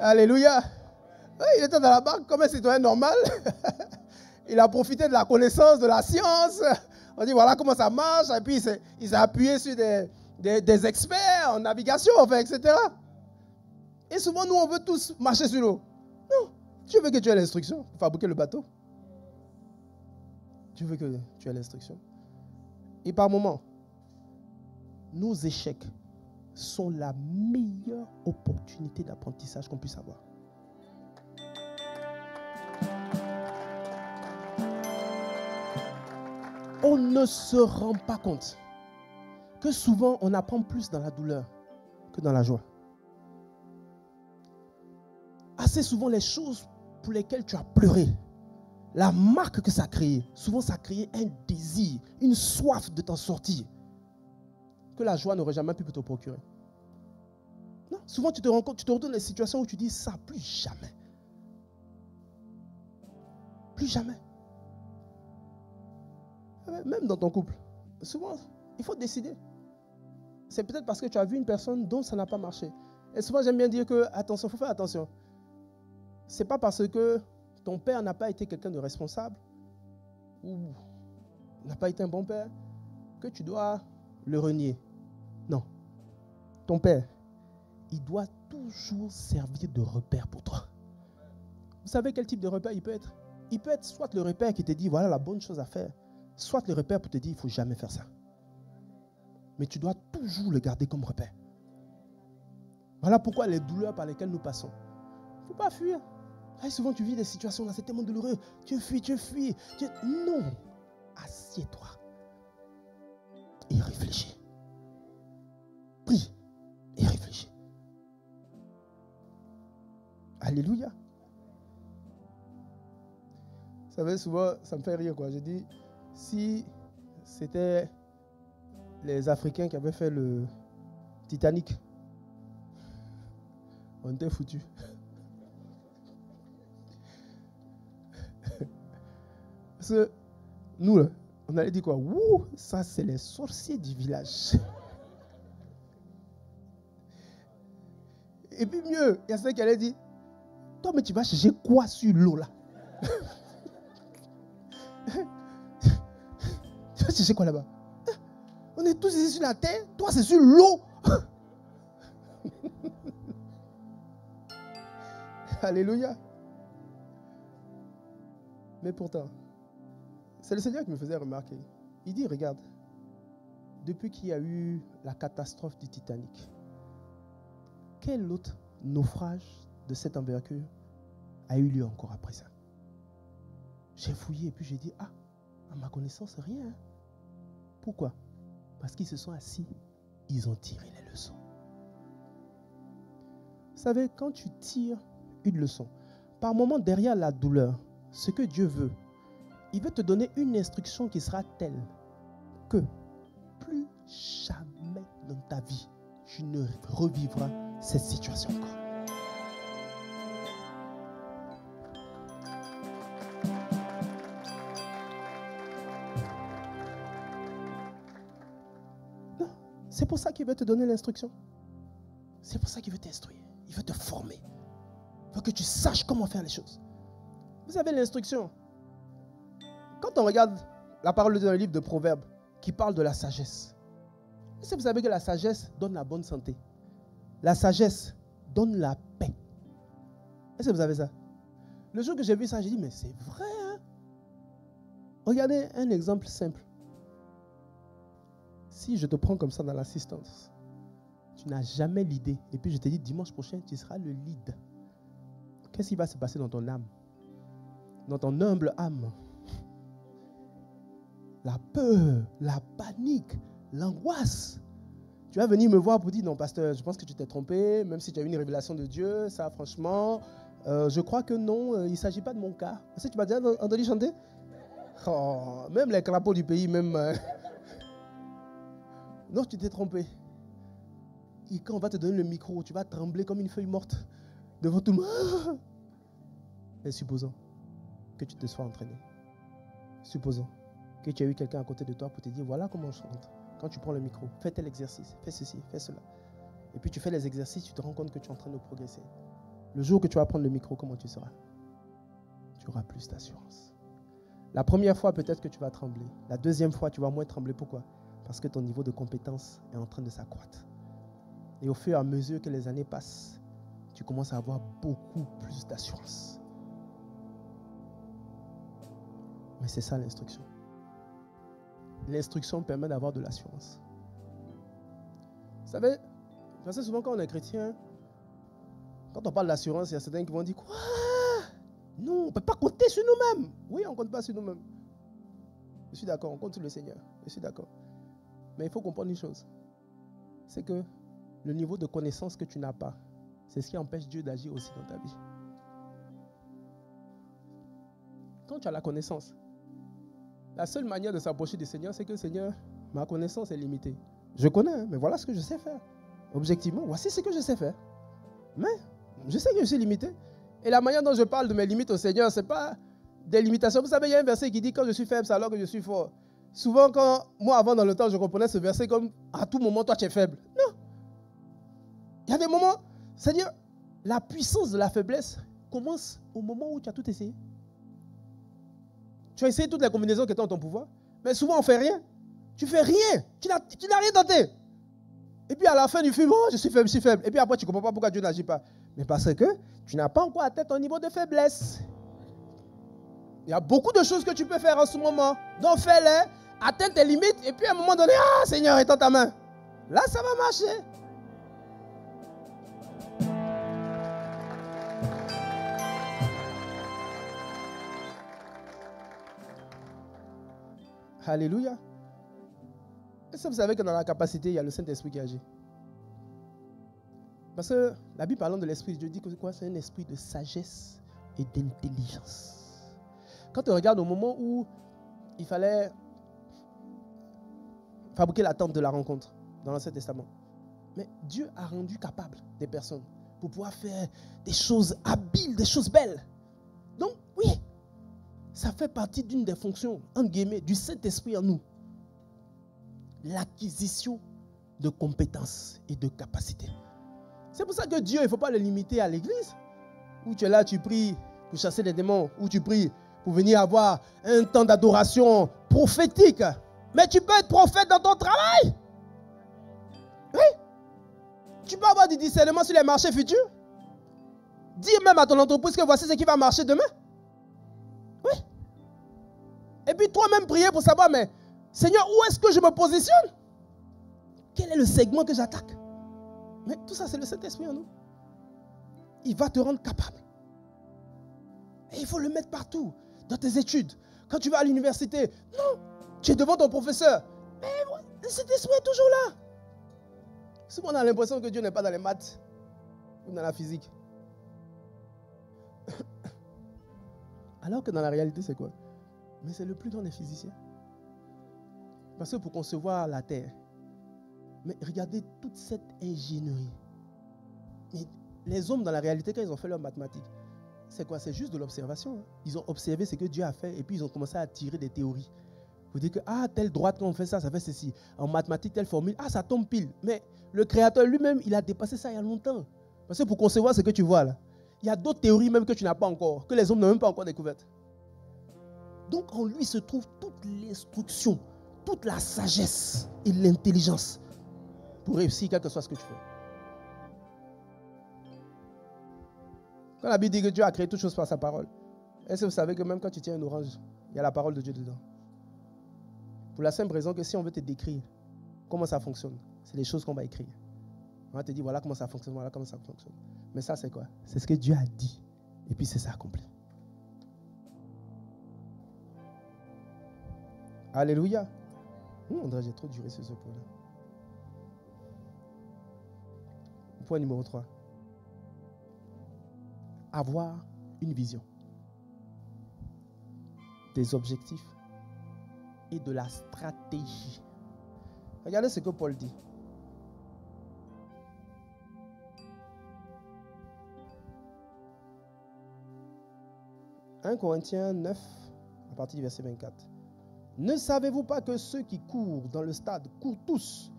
Alléluia. Oui, il était dans la barque comme un citoyen normal. Il a profité de la connaissance, de la science. On dit voilà comment ça marche. Et puis il s'est appuyé sur des experts en navigation, enfin, etc. Et souvent, nous, on veut tous marcher sur l'eau. Non. Dieu veut que tu aies l'instruction pour fabriquer le bateau. Dieu veut que tu aies l'instruction. Et par moments, nos échecs sont la meilleure opportunité d'apprentissage qu'on puisse avoir. On ne se rend pas compte que souvent on apprend plus dans la douleur que dans la joie. Assez souvent les choses pour lesquelles tu as pleuré, la marque que ça a créé, souvent ça a créé un désir, une soif de t'en sortir que la joie n'aurait jamais pu te procurer. Non, souvent tu te rends compte, tu te retrouves dans des situations où tu dis ça, plus jamais. Plus jamais. Même dans ton couple, souvent, il faut décider. C'est peut-être parce que tu as vu une personne dont ça n'a pas marché. Et souvent, j'aime bien dire que, attention, il faut faire attention. Ce n'est pas parce que ton père n'a pas été quelqu'un de responsable ou n'a pas été un bon père que tu dois le renier. Non. Ton père, il doit toujours servir de repère pour toi. Vous savez quel type de repère il peut être? Il peut être soit le repère qui te dit voilà la bonne chose à faire, soit le repère pour te dire il ne faut jamais faire ça. Mais tu dois toujours le garder comme repère. Voilà pourquoi les douleurs par lesquelles nous passons. Il ne faut pas fuir. Et souvent tu vis des situations là, c'est tellement douloureux. Tu fuis. Non. Assieds-toi. Et réfléchis. Prie. Et réfléchis. Alléluia. Vous savez, souvent, ça me fait rire, quoi. Je dis, si c'était les Africains qui avaient fait le Titanic, on était foutus. Parce que nous, là, on allait dire quoi? Ouh, ça, c'est les sorciers du village. Et puis mieux, il y a ceux qui allaient dire, toi, mais tu vas chercher quoi sur l'eau, là? Tu vas chercher quoi là-bas? On est tous ici sur la terre, toi, c'est sur l'eau. Alléluia. Mais pourtant, c'est le Seigneur qui me faisait remarquer. Il dit, regarde, depuis qu'il y a eu la catastrophe du Titanic, quel autre naufrage de cette envergure a eu lieu encore après ça. J'ai fouillé et puis j'ai dit, à ma connaissance, rien. Pourquoi? Parce qu'ils se sont assis, ils ont tiré les leçons. Vous savez, quand tu tires une leçon, par moment derrière la douleur, ce que Dieu veut, il veut te donner une instruction qui sera telle que plus jamais dans ta vie, tu ne revivras cette situation encore. Non, c'est pour ça qu'il veut te donner l'instruction. C'est pour ça qu'il veut t'instruire. Il veut te former. Il veut que tu saches comment faire les choses. Vous avez l'instruction. Quand on regarde la parole dans le livre de Proverbes qui parle de la sagesse, est-ce que vous savez que la sagesse donne la bonne santé? La sagesse donne la paix. Est-ce que vous avez ça? Le jour que j'ai vu ça, j'ai dit, mais c'est vrai, hein? Regardez un exemple simple. Si je te prends comme ça dans l'assistance, tu n'as jamais l'idée, et puis je te dis, dimanche prochain, tu seras le lead. Qu'est-ce qui va se passer dans ton âme? Dans ton humble âme? La peur, la panique, l'angoisse. Tu vas venir me voir pour dire, non, pasteur, je pense que tu t'es trompé, même si tu as eu une révélation de Dieu, ça, franchement, je crois que non, il ne s'agit pas de mon cas. Est-ce que tu m'as déjà entendu chanter? Oh, même les crapauds du pays, même... Non, tu t'es trompé. Et quand on va te donner le micro, tu vas trembler comme une feuille morte devant tout le monde. Et supposons que tu te sois entraîné. Supposons que tu as eu quelqu'un à côté de toi pour te dire, voilà comment on chante. Quand tu prends le micro, fais tel exercice, fais ceci, fais cela. Et puis tu fais les exercices, tu te rends compte que tu es en train de progresser. Le jour que tu vas prendre le micro, comment tu seras? Tu auras plus d'assurance. La première fois, peut-être que tu vas trembler. La deuxième fois, tu vas moins trembler. Pourquoi? Parce que ton niveau de compétence est en train de s'accroître. Et au fur et à mesure que les années passent, tu commences à avoir beaucoup plus d'assurance. Mais c'est ça l'instruction. L'instruction permet d'avoir de l'assurance. Vous savez, parce que souvent quand on est chrétien, quand on parle d'assurance, il y a certains qui vont dire, quoi? Non, on ne peut pas compter sur nous-mêmes. Oui, on ne compte pas sur nous-mêmes. Je suis d'accord, on compte sur le Seigneur. Je suis d'accord. Mais il faut comprendre une chose. C'est que le niveau de connaissance que tu n'as pas, c'est ce qui empêche Dieu d'agir aussi dans ta vie. Quand tu as la connaissance, la seule manière de s'approcher du Seigneur, c'est que Seigneur, ma connaissance est limitée. Je connais, hein, mais voilà ce que je sais faire. Objectivement, voici ce que je sais faire. Mais je sais que je suis limité. Et la manière dont je parle de mes limites au Seigneur, ce n'est pas des limitations. Vous savez, il y a un verset qui dit, quand je suis faible, c'est alors que je suis fort. Souvent, quand moi, avant, dans le temps, je comprenais ce verset comme, à tout moment, toi, tu es faible. Non. Il y a des moments, c'est-à-dire, la puissance de la faiblesse commence au moment où tu as tout essayé. Tu as essayé toutes les combinaisons qui étaient en ton pouvoir, mais souvent, on ne fait rien. Tu ne fais rien. Tu n'as rien tenté. Et puis, à la fin du film, oh, je suis faible, je suis faible. Et puis après, tu ne comprends pas pourquoi Dieu n'agit pas. Mais parce que tu n'as pas encore atteint ton niveau de faiblesse. Il y a beaucoup de choses que tu peux faire en ce moment. Donc, fais-les, atteins tes limites, et puis à un moment donné, ah, Seigneur, étends ta main. Là, ça va marcher. Alléluia. Est-ce que vous savez que dans la capacité, il y a le Saint-Esprit qui agit? Parce que la Bible parlant de l'Esprit, Dieu dit que c'est un esprit de sagesse et d'intelligence. Quand on regarde au moment où il fallait fabriquer la tente de la rencontre dans l'Ancien Testament, mais Dieu a rendu capable des personnes pour pouvoir faire des choses habiles, des choses belles. Donc, oui, ça fait partie d'une des fonctions, entre guillemets, du Saint-Esprit en nous. L'acquisition de compétences et de capacités. C'est pour ça que Dieu, il ne faut pas le limiter à l'église, où tu es là, tu pries pour chasser les démons, où tu pries pour venir avoir un temps d'adoration prophétique. Mais tu peux être prophète dans ton travail. Oui. Tu peux avoir du discernement sur les marchés futurs. Dire même à ton entreprise que voici ce qui va marcher demain. Oui. Et puis toi-même prier pour savoir, mais Seigneur, où est-ce que je me positionne? Quel est le segment que j'attaque? Mais tout ça, c'est le Saint-Esprit en nous. il va te rendre capable. Et il faut le mettre partout, dans tes études. Quand tu vas à l'université, non, tu es devant ton professeur. Mais cet esprit est toujours là. Souvent, on a l'impression que Dieu n'est pas dans les maths ou dans la physique. Alors que dans la réalité, c'est quoi? Mais c'est le plus grand des physiciens. Parce que pour concevoir la Terre, mais regardez toute cette ingénierie. Et les hommes, dans la réalité, quand ils ont fait leurs mathématiques, c'est quoi? C'est juste de l'observation. Ils ont observé ce que Dieu a fait et puis ils ont commencé à tirer des théories. Vous dites que, telle droite, quand on fait ça, ça fait ceci. En mathématiques, telle formule, ça tombe pile. Mais le Créateur lui-même, il a dépassé ça il y a longtemps. Parce que pour concevoir ce que tu vois là, il y a d'autres théories même que tu n'as pas encore, que les hommes n'ont même pas encore découvertes. Donc en lui se trouve toute l'instruction, toute la sagesse et l'intelligence pour réussir quel que soit ce que tu fais. Quand la Bible dit que Dieu a créé toutes choses par sa parole, est-ce que vous savez que même quand tu tiens une orange, il y a la parole de Dieu dedans? Pour la simple raison que si on veut te décrire comment ça fonctionne, c'est les choses qu'on va écrire. On va te dire voilà comment ça fonctionne, voilà comment ça fonctionne. Mais ça c'est quoi? C'est ce que Dieu a dit. Et puis c'est ça accompli. Alléluia. André, j'ai trop duré sur ce point-là. Point numéro 3. Avoir une vision, des objectifs et de la stratégie. Regardez ce que Paul dit. « 1 Corinthiens 9, à partir du verset 24. Ne savez-vous pas que ceux qui courent dans le stade courent tous,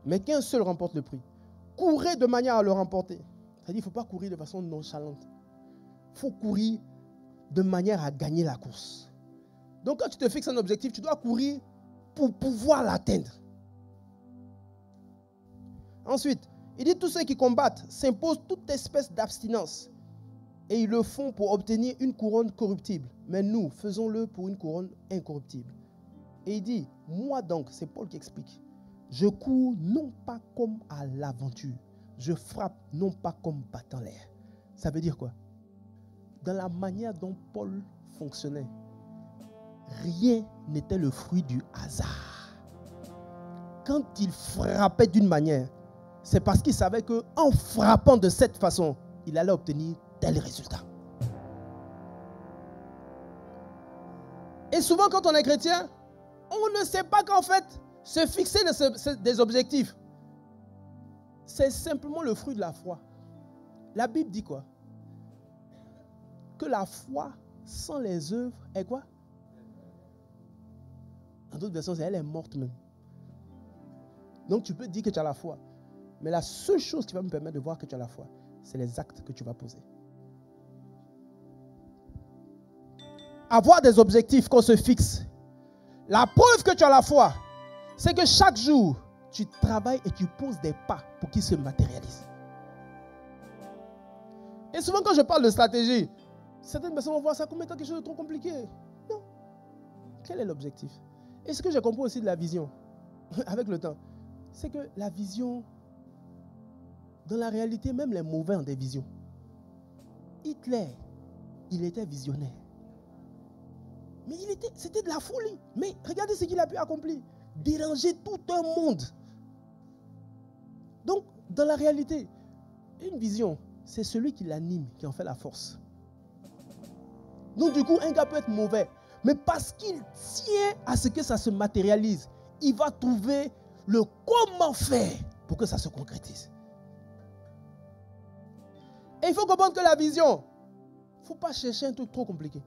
mais qu'un seul remporte le prix? Courez de manière à le remporter. » C'est-à-dire qu'il ne faut pas courir de façon nonchalante. Il faut courir de manière à gagner la course. Donc quand tu te fixes un objectif, tu dois courir pour pouvoir l'atteindre. Ensuite, il dit tous ceux qui combattent s'imposent toute espèce d'abstinence. Et ils le font pour obtenir une couronne corruptible. Mais nous, faisons-le pour une couronne incorruptible. Et il dit, moi donc, c'est Paul qui explique, je cours non pas comme à l'aventure. Je frappe non pas comme battant l'air. Ça veut dire quoi? Dans la manière dont Paul fonctionnait, rien n'était le fruit du hasard. Quand il frappait d'une manière, c'est parce qu'il savait qu'en frappant de cette façon, il allait obtenir tel résultat. Et souvent quand on est chrétien, on ne sait pas qu'en fait, se fixer des objectifs, c'est simplement le fruit de la foi. La Bible dit quoi? Que la foi sans les œuvres est quoi? En d'autres versions, elle est morte même. Donc tu peux dire que tu as la foi. Mais la seule chose qui va me permettre de voir que tu as la foi, c'est les actes que tu vas poser. Avoir des objectifs qu'on se fixe. La preuve que tu as la foi, c'est que chaque jour, tu travailles et tu poses des pas pour qu'ils se matérialisent. Et souvent quand je parle de stratégie, certaines personnes vont voir ça comme étant quelque chose de trop compliqué. Non. Quel est l'objectif? Et ce que j'ai compris aussi de la vision, avec le temps, c'est que la vision, dans la réalité, même les mauvais ont des visions. Hitler, il était visionnaire. Mais c'était de la folie. Mais regardez ce qu'il a pu accomplir. Déranger tout un monde. Donc, dans la réalité, une vision, c'est celui qui l'anime, qui en fait la force. Donc, du coup, un gars peut être mauvais. Mais parce qu'il tient à ce que ça se matérialise, il va trouver le comment faire pour que ça se concrétise. Et il faut comprendre que la vision, il ne faut pas chercher un truc trop compliqué.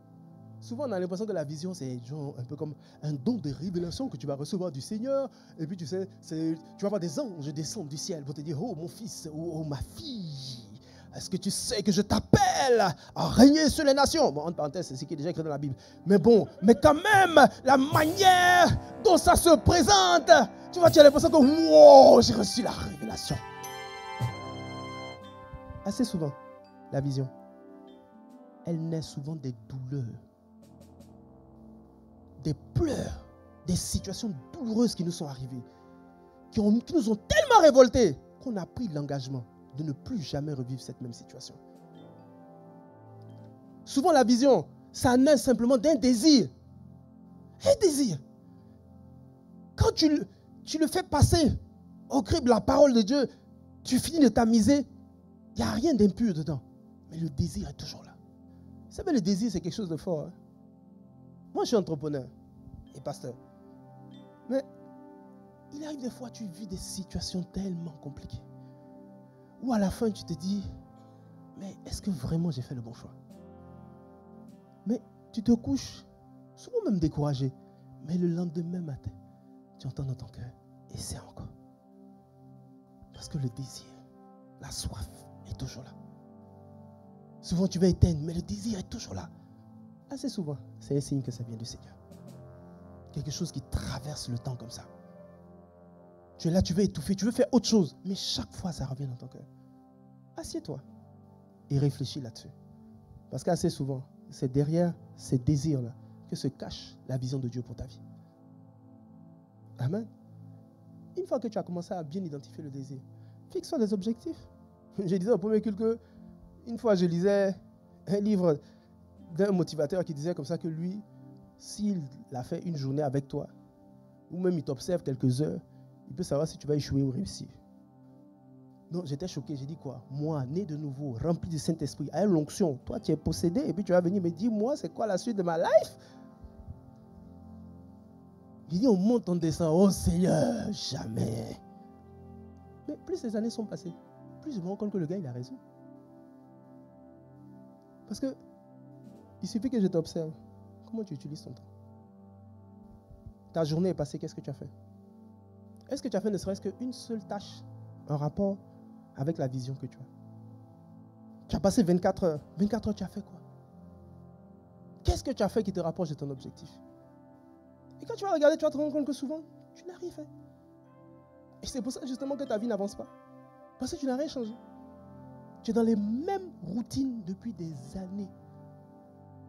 Souvent, on a l'impression que la vision, c'est genre un peu comme un don de révélation que tu vas recevoir du Seigneur. Et puis, tu sais, tu vas voir des anges descendre du ciel pour te dire, oh mon fils, oh ma fille, est-ce que tu sais que je t'appelle à régner sur les nations? Bon, entre parenthèses, c'est ce qui est déjà écrit dans la Bible. Mais bon, mais quand même, la manière dont ça se présente, tu vois, tu as l'impression que, wow, j'ai reçu la révélation. Assez souvent, la vision, elle naît souvent des douleurs, des pleurs, des situations douloureuses qui nous sont arrivées, qui nous ont tellement révoltés qu'on a pris l'engagement de ne plus jamais revivre cette même situation. Souvent, la vision, ça naît simplement d'un désir. Un désir. Quand tu le fais passer au crible la parole de Dieu, tu finis de tamiser, il n'y a rien d'impur dedans. Mais le désir est toujours là. Vous savez, le désir, c'est quelque chose de fort. Hein? Moi, je suis entrepreneur et pasteur. Mais il arrive des fois, tu vis des situations tellement compliquées. Où à la fin, tu te dis, mais est-ce que vraiment j'ai fait le bon choix? Mais tu te couches, souvent même découragé. Mais le lendemain matin, tu entends dans ton cœur, essaie encore. Parce que le désir, la soif est toujours là. Souvent tu vas éteindre, mais le désir est toujours là. Assez souvent, c'est un signe que ça vient du Seigneur. Quelque chose qui traverse le temps comme ça. Tu es là, tu veux étouffer, tu veux faire autre chose. Mais chaque fois, ça revient dans ton cœur. Assieds-toi et réfléchis là-dessus. Parce qu'assez souvent, c'est derrière ces désirs-là que se cache la vision de Dieu pour ta vie. Amen. Une fois que tu as commencé à bien identifier le désir, fixe-toi des objectifs. Je disais au premier culte que une fois je lisais un livre d'un motivateur qui disait comme ça que lui, s'il a fait une journée avec toi, ou même il t'observe quelques heures, il peut savoir si tu vas échouer ou réussir. Donc j'étais choqué, j'ai dit quoi? Moi, né de nouveau, rempli du Saint-Esprit, avec l'onction, toi tu es possédé et puis tu vas venir me dire, moi c'est quoi la suite de ma life? Il dit, on monte, on descend, oh Seigneur, jamais. Mais plus les années sont passées, plus je me rends compte que le gars, il a raison. Parce que, il suffit que je t'observe. Comment tu utilises ton temps? Ta journée est passée, qu'est-ce que tu as fait? Est-ce que tu as fait ne serait-ce qu'une seule tâche en rapport avec la vision que tu as? Tu as passé 24 heures. 24 heures, tu as fait quoi? Qu'est-ce que tu as fait qui te rapproche de ton objectif? Et quand tu vas regarder, tu vas te rendre compte que souvent, tu n'as rien fait. Et c'est pour ça justement que ta vie n'avance pas. Parce que tu n'as rien changé. Tu es dans les mêmes routines depuis des années.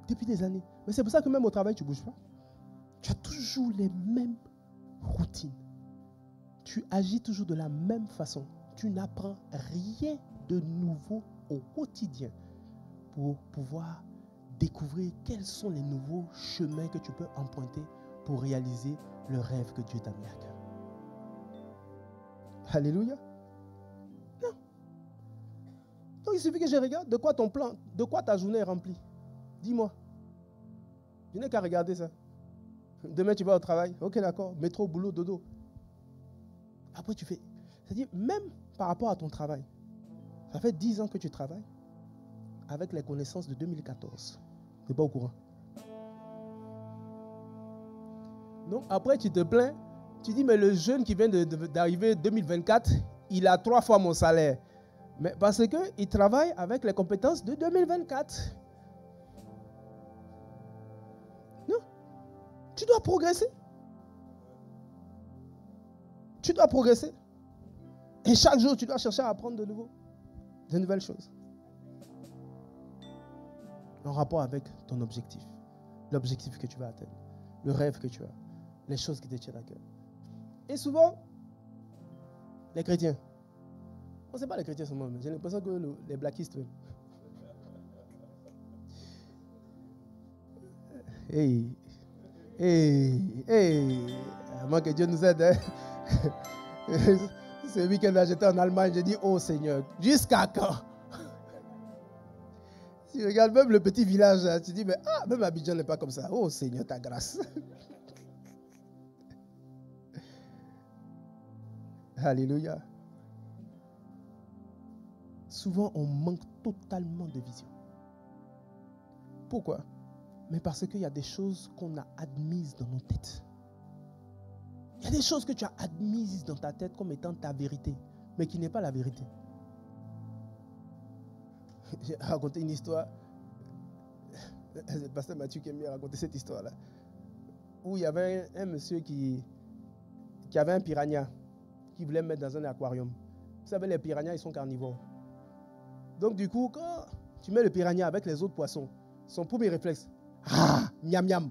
Depuis des années. Mais c'est pour ça que même au travail, tu ne bouges pas. Tu as toujours les mêmes routines. Tu agis toujours de la même façon. Tu n'apprends rien de nouveau au quotidien pour pouvoir découvrir quels sont les nouveaux chemins que tu peux emprunter pour réaliser le rêve que Dieu t'a mis à cœur. Alléluia. Non. Donc il suffit que je regarde de quoi ton plan, de quoi ta journée est remplie. Dis-moi. Je n'ai qu'à regarder ça. Demain tu vas au travail. Ok, d'accord. Métro, boulot, dodo. Après tu fais. C'est-à-dire, même par rapport à ton travail, ça fait 10 ans que tu travailles avec les connaissances de 2014. Tu n'es pas au courant. Donc après tu te plains, tu dis mais le jeune qui vient d'arriver 2024, il a 3 fois mon salaire. Mais parce qu'il travaille avec les compétences de 2024. Non. Tu dois progresser. Tu dois progresser. Et chaque jour, tu dois chercher à apprendre de nouveau, de nouvelles choses. En rapport avec ton objectif. L'objectif que tu vas atteindre. Le rêve que tu as. Les choses qui te tiennent à cœur. Et souvent, les chrétiens, on ne sait pas les chrétiens seulement, mais j'ai l'impression que les blackistes, hey, avant que Dieu nous aide, hein? Ce week-end-là, j'étais en Allemagne, j'ai dit, oh Seigneur, jusqu'à quand? Si tu regardes même le petit village, tu dis, mais même Abidjan n'est pas comme ça. Oh Seigneur, ta grâce. Alléluia. Souvent, on manque totalement de vision. Pourquoi? Mais parce qu'il y a des choses qu'on a admises dans nos têtes. Il y a des choses que tu as admises dans ta tête comme étant ta vérité, mais qui n'est pas la vérité. J'ai raconté une histoire. C'est le pasteur Mathieu qui aime bien raconter cette histoire-là. Où il y avait un monsieur qui avait un piranha qui voulait mettre dans un aquarium. Vous savez, les piranhas, ils sont carnivores. Donc du coup, quand tu mets le piranha avec les autres poissons, son premier réflexe, miam miam.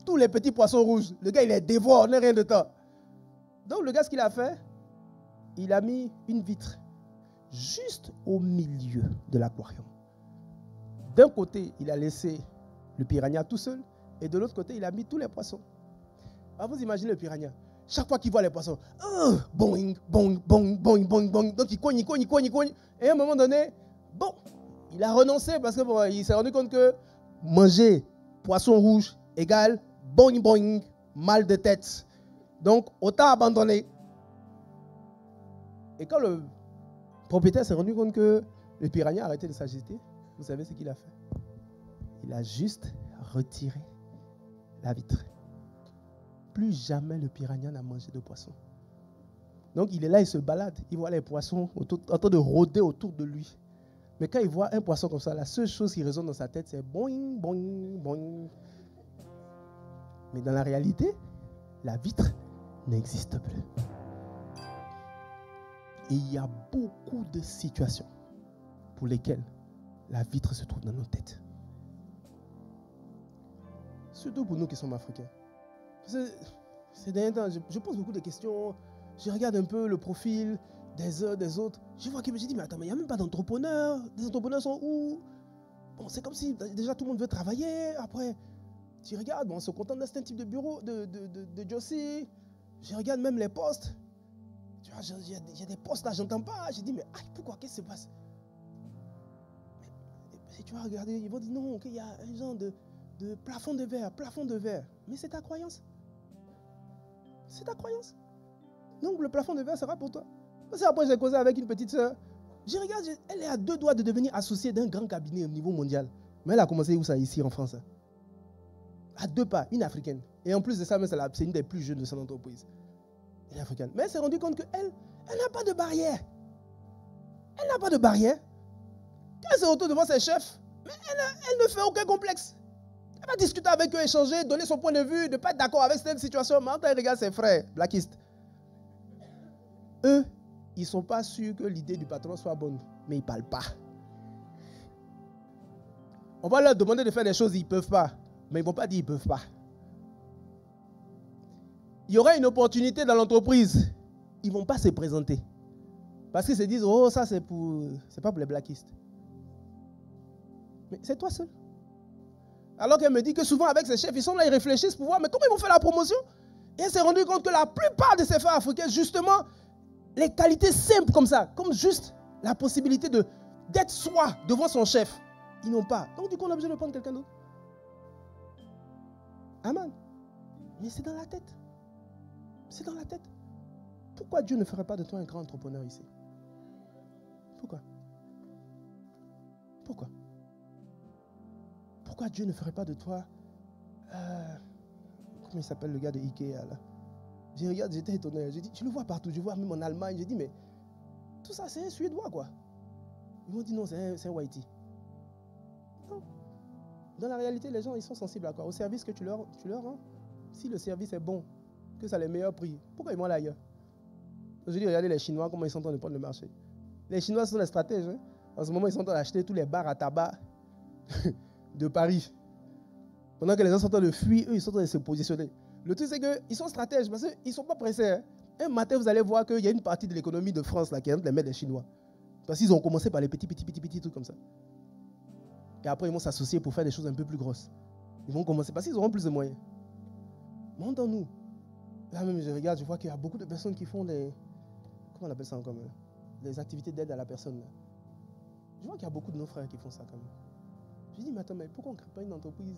Tous les petits poissons rouges, le gars il les dévore, on n'a rien de temps. Donc le gars, ce qu'il a fait, il a mis une vitre. juste au milieu de l'aquarium. D'un côté, il a laissé le piranha tout seul, et de l'autre côté, il a mis tous les poissons. Alors vous imaginez le piranha. Chaque fois qu'il voit les poissons, boing, boing, boing, boing, boing, boing. Donc il cogne. Et à un moment donné, bon, il a renoncé parce que bon, il s'est rendu compte que manger poisson rouge égale boing, boing, mal de tête. Donc autant abandonner. Et quand le propriétaire s'est rendu compte que le piranha a arrêté de s'agiter, vous savez ce qu'il a fait? Il a juste retiré la vitre. Plus jamais le piranha n'a mangé de poisson. Donc il est là, il se balade, il voit les poissons en train de rôder autour de lui. Mais quand il voit un poisson comme ça, la seule chose qui résonne dans sa tête, c'est boing, boing, boing. Mais dans la réalité, la vitre n'existe plus. Et il y a beaucoup de situations pour lesquelles la vitre se trouve dans nos têtes. Surtout pour nous qui sommes africains. Ces derniers temps, je pose beaucoup de questions. Je regarde un peu le profil des uns, des autres. Je vois que je me dis, mais attends, mais il n'y a même pas d'entrepreneurs. Les entrepreneurs sont où? Bon, c'est comme si déjà tout le monde veut travailler. Après, tu regardes, bon, on se contente d'un certain type de bureau, de Josie. Je regarde même les postes. Tu vois, il y a des postes là, j'entends pas. Je dis, mais pourquoi? Qu'est-ce qui se passe? Mais, si tu vas regarder, ils vont dire non, qu'il y a un genre de plafond de verre. Mais c'est ta croyance. C'est ta croyance. Donc le plafond de verre sera pour toi. Parce que après j'ai causé avec une petite soeur. Je regarde, elle est à 2 doigts de devenir associée d'un grand cabinet au niveau mondial. Mais elle a commencé où ça? Ici en France. À 2 pas, une africaine. Et en plus de ça, c'est une des plus jeunes de son entreprise. Une africaine. Mais elle s'est rendue compte qu'elle n'a pas de barrière. Elle n'a pas de barrière. Quand elle se retrouve devant ses chefs, mais elle ne fait aucun complexe. Elle va discuter avec eux, échanger, donner son point de vue, de ne pas être d'accord avec cette situation. Mais quand elle regarde ses frères, blackistes, eux, ils ne sont pas sûrs que l'idée du patron soit bonne, mais ils ne parlent pas. On va leur demander de faire des choses, ils ne peuvent pas. Mais ils ne vont pas dire qu'ils ne peuvent pas. Il y aura une opportunité dans l'entreprise. Ils ne vont pas se présenter. Parce qu'ils se disent, oh, ça c'est pas pour les blackistes. Mais c'est toi seul. Alors qu'elle me dit que souvent avec ses chefs, ils sont là, ils réfléchissent pour voir, mais comment ils vont faire la promotion? Et elle s'est rendue compte que la plupart de ces frères africains, justement, les qualités simples comme ça, comme juste la possibilité d'être soi devant son chef, ils n'ont pas. Donc du coup, on a besoin de prendre quelqu'un d'autre. Amen. Mais c'est dans la tête. C'est dans la tête. Pourquoi Dieu ne ferait pas de toi un grand entrepreneur ici? Pourquoi? Pourquoi? Pourquoi Dieu ne ferait pas de toi... comment il s'appelle le gars de Ikea là? Je regarde, j'étais étonné. Je dis, je le vois partout, je vois même en Allemagne. Je dis, mais tout ça c'est un Suédois quoi. Ils m'ont dit non, c'est un Whitey. Non. Dans la réalité, les gens ils sont sensibles à quoi? Au service que tu leur rends. Si le service est bon, que ça a les meilleurs prix, pourquoi ils vont là ailleurs? Je dis, regardez les Chinois, comment ils sont en train de prendre le marché. Les Chinois sont les stratèges. Hein? En ce moment, ils sont en train d'acheter tous les bars à tabac de Paris. Pendant que les gens sont en train de fuir, eux, ils sont en train de se positionner. Le truc, c'est qu'ils sont stratèges parce qu'ils ne sont pas pressés. Hein. Un matin, vous allez voir qu'il y a une partie de l'économie de France là, qui est en train de les mettre les Chinois. Parce qu'ils ont commencé par les petits trucs comme ça. Et après, ils vont s'associer pour faire des choses un peu plus grosses. Ils vont commencer parce qu'ils auront plus de moyens. Montons-nous. Là même, je regarde, je vois qu'il y a beaucoup de personnes qui font des... Comment on appelle ça encore? Des activités d'aide à la personne. Là. Je vois qu'il y a beaucoup de nos frères qui font ça quand même. Je dis, mais attends, mais pourquoi on ne crée pas une entreprise?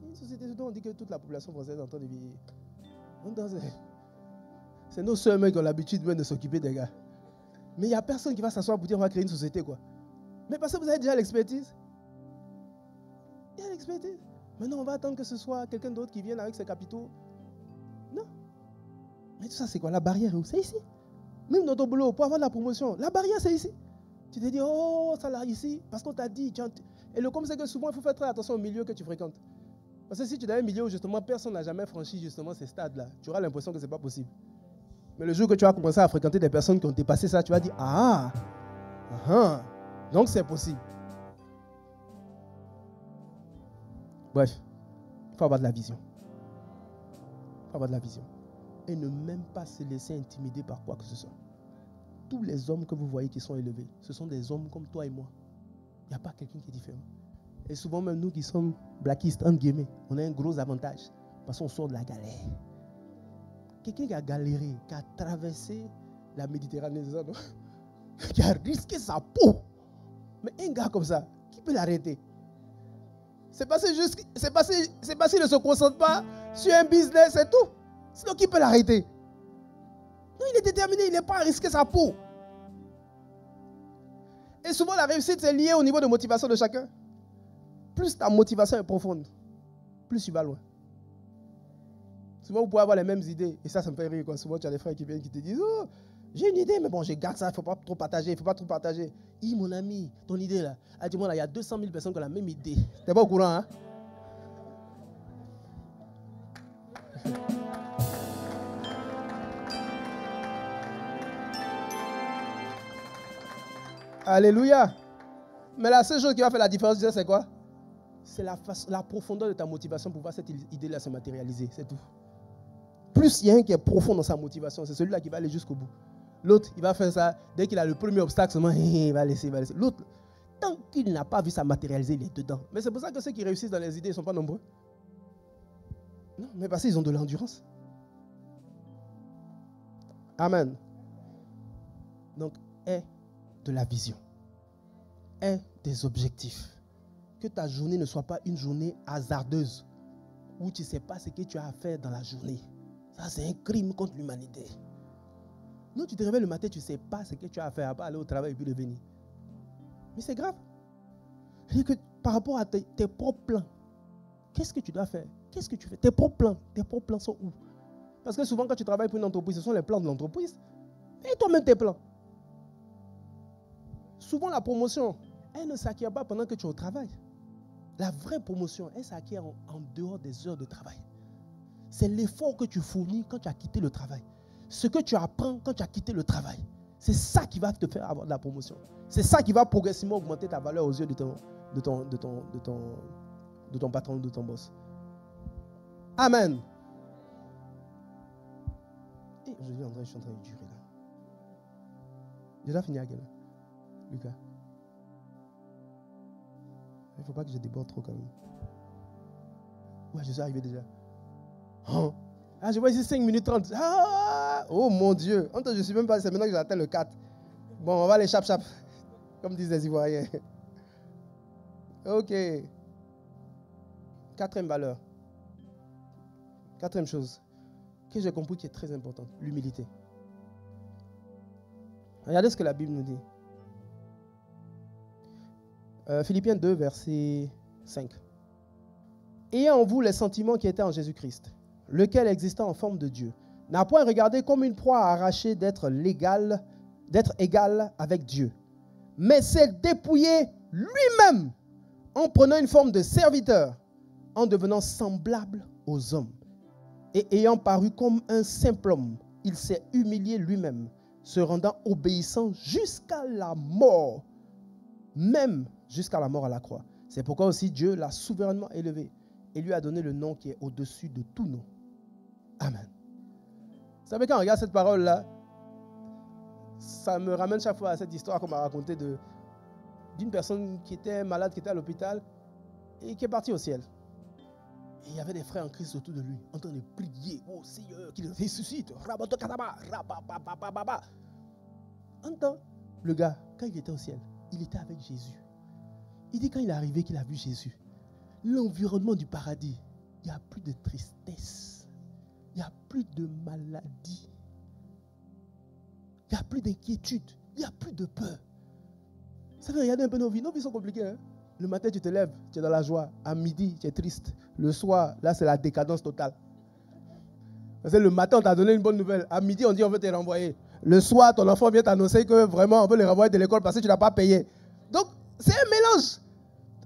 Une société dont on dit que toute la population française est en train de vieillir. C'est nos sœurs qui ont l'habitude même de s'occuper des gars. Mais il n'y a personne qui va s'asseoir pour dire on va créer une société quoi. Mais parce que vous avez déjà l'expertise. Il y a l'expertise. Maintenant on va attendre que ce soit quelqu'un d'autre qui vienne avec ses capitaux. Non. Mais tout ça c'est quoi? La barrière est où? C'est ici. Même dans ton boulot, pour avoir de la promotion, la barrière c'est ici. Tu te dis, oh, ça là ici, parce qu'on t'a dit. Et le comme c'est que souvent, il faut faire très attention au milieu que tu fréquentes. Parce que si tu es dans un milieu où justement personne n'a jamais franchi justement ces stades-là, tu auras l'impression que ce n'est pas possible. Mais le jour que tu vas commencer à fréquenter des personnes qui ont dépassé ça, tu vas dire, donc c'est possible. Bref, il faut avoir de la vision. Il faut avoir de la vision. Et ne même pas se laisser intimider par quoi que ce soit. tous les hommes que vous voyez qui sont élevés, ce sont des hommes comme toi et moi. Il n'y a pas quelqu'un qui est différent. Et souvent, même nous qui sommes blackistes, entre guillemets, on a un gros avantage parce qu'on sort de la galère. Quelqu'un qui a galéré, qui a traversé la Méditerranée, c'est ça, non? Qui a risqué sa peau. Mais un gars comme ça, qui peut l'arrêter? C'est parce qu'il ne se concentre pas sur un business, c'est tout. Sinon, qui peut l'arrêter? Non, il est déterminé, il n'est pas à risquer sa peau. Et souvent, la réussite, c'est lié au niveau de motivation de chacun. Plus ta motivation est profonde, plus tu vas loin. Souvent, vous pouvez avoir les mêmes idées. Et ça me fait rire. Souvent, tu as des frères qui viennent qui te disent, oh, j'ai une idée, mais bon, je garde ça, il ne faut pas trop partager, Mon ami, ton idée là, dis-moi là, il y a 200 000 personnes qui ont la même idée. Tu n'es pas au courant, hein? Alléluia. Mais la seule chose qui va faire la différence, c'est quoi? C'est la profondeur de ta motivation pour voir cette idée-là se matérialiser, c'est tout. Plus il y a un qui est profond dans sa motivation, c'est celui-là qui va aller jusqu'au bout. L'autre, il va faire ça, dès qu'il a le premier obstacle, seulement, il va laisser. L'autre, tant qu'il n'a pas vu ça matérialiser, il est dedans. Mais c'est pour ça que ceux qui réussissent dans les idées ne sont pas nombreux. Non, mais parce qu'ils ont de l'endurance. Amen. Donc, aie de la vision. Aie des objectifs. Que ta journée ne soit pas une journée hasardeuse où tu ne sais pas ce que tu as à faire dans la journée. Ça, c'est un crime contre l'humanité. Non, tu te réveilles le matin, tu ne sais pas ce que tu as à faire, à part aller au travail et puis revenir. Mais c'est grave. C'est-à-dire que par rapport à tes propres plans, qu'est-ce que tu dois faire? Qu'est-ce que tu fais? Tes propres plans sont où? Parce que souvent, quand tu travailles pour une entreprise, ce sont les plans de l'entreprise. Et toi-même, tes plans. Souvent, la promotion, elle ne s'acquiert pas pendant que tu es au travail. La vraie promotion, elle s'acquiert en dehors des heures de travail. C'est l'effort que tu fournis quand tu as quitté le travail. Ce que tu apprends quand tu as quitté le travail. C'est ça qui va te faire avoir de la promotion. C'est ça qui va progressivement augmenter ta valeur aux yeux de ton patron, de ton boss. Amen. Et je suis en train de durer là. Je dois finir à quelle heure, Lucas? Il ne faut pas que je déborde trop quand même. Ouais, je suis arrivé déjà. Oh. Ah, je vois ici 5 minutes 30. Ah, oh mon Dieu. Je ne suis même pas, c'est maintenant que j'atteins le 4. Bon, on va aller chap. Comme disent les Ivoiriens. Ok. Quatrième valeur. Quatrième chose que j'ai compris qui est très importante. L'humilité. Regardez ce que la Bible nous dit. Philippiens 2, verset 5. Ayant en vous les sentiments qui étaient en Jésus-Christ, lequel existant en forme de Dieu, n'a point regardé comme une proie à arracher d'être égal avec Dieu, mais s'est dépouillé lui-même en prenant une forme de serviteur, en devenant semblable aux hommes. Et ayant paru comme un simple homme, il s'est humilié lui-même, se rendant obéissant jusqu'à la mort, même jusqu'à la mort à la croix. C'est pourquoi aussi Dieu l'a souverainement élevé et lui a donné le nom qui est au-dessus de tout nom. Amen. Vous savez, quand on regarde cette parole-là, ça me ramène chaque fois à cette histoire qu'on m'a racontée d'une personne qui était malade, qui était à l'hôpital et qui est partie au ciel. Et il y avait des frères en Christ autour de lui, en train de prier, oh Seigneur, qu'il ressuscite. Entends, le gars, quand il était au ciel, il était avec Jésus. Il dit quand il est arrivé qu'il a vu Jésus, l'environnement du paradis, il n'y a plus de tristesse, il n'y a plus de maladie, il n'y a plus d'inquiétude, il n'y a plus de peur. Vous savez, regardez un peu nos vies sont compliquées. Hein? Le matin, tu te lèves, tu es dans la joie. À midi, tu es triste. Le soir, là, c'est la décadence totale. Parce que le matin, on t'a donné une bonne nouvelle. À midi, on dit on veut te renvoyer. Le soir, ton enfant vient t'annoncer que vraiment, on veut les renvoyer de l'école parce que tu n'as pas payé. Donc, c'est un mélange.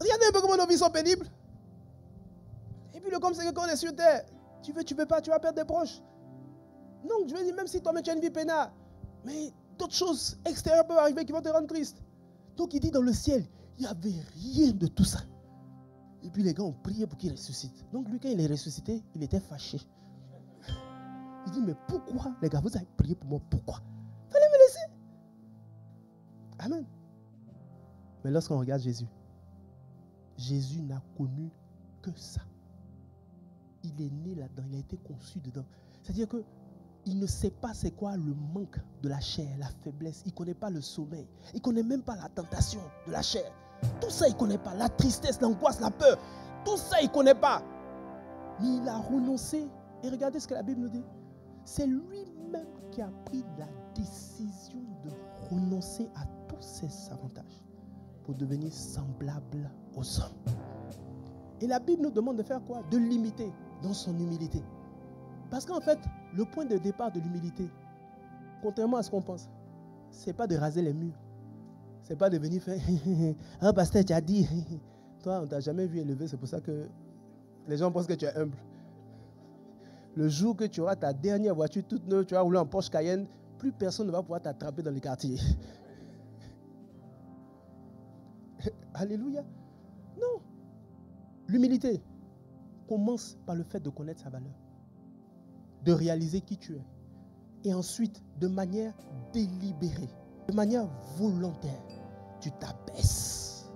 Regardez un peu comment nos vies sont pénibles. Et puis, le comme c'est que quand on est sur terre, tu veux pas, tu vas perdre des proches. Donc, je veux dire, même si toi-même tu as une vie peinard, mais d'autres choses extérieures peuvent arriver qui vont te rendre triste. Donc, il dit dans le ciel, il n'y avait rien de tout ça. Et puis, les gars ont prié pour qu'il ressuscite. Donc, lui, quand il est ressuscité, il était fâché. Il dit, mais pourquoi, les gars, vous avez prié pour moi, pourquoi? Fallait me laisser. Amen. Mais lorsqu'on regarde Jésus, Jésus n'a connu que ça. Il est né là-dedans, il a été conçu dedans. C'est-à-dire qu'il ne sait pas c'est quoi le manque de la chair, la faiblesse. Il ne connaît pas le sommeil. Il ne connaît même pas la tentation de la chair. Tout ça, il ne connaît pas. La tristesse, l'angoisse, la peur. Tout ça, il ne connaît pas. Mais il a renoncé. Et regardez ce que la Bible nous dit. C'est lui-même qui a pris la décision de renoncer à tous ses avantages pour devenir semblable aux hommes. Et la Bible nous demande de faire quoi? De l'imiter dans son humilité. Parce qu'en fait, le point de départ de l'humilité, contrairement à ce qu'on pense, ce n'est pas de raser les murs. Ce n'est pas de venir faire « Ah, pasteur, tu as dit, toi, on ne t'a jamais vu élever, c'est pour ça que les gens pensent que tu es humble. » Le jour que tu auras ta dernière voiture toute neuve, tu vas rouler en Porsche Cayenne, plus personne ne va pouvoir t'attraper dans les quartiers. Alléluia. Non. L'humilité commence par le fait de connaître sa valeur, de réaliser qui tu es. Et ensuite, de manière délibérée, de manière volontaire, tu t'abaisses.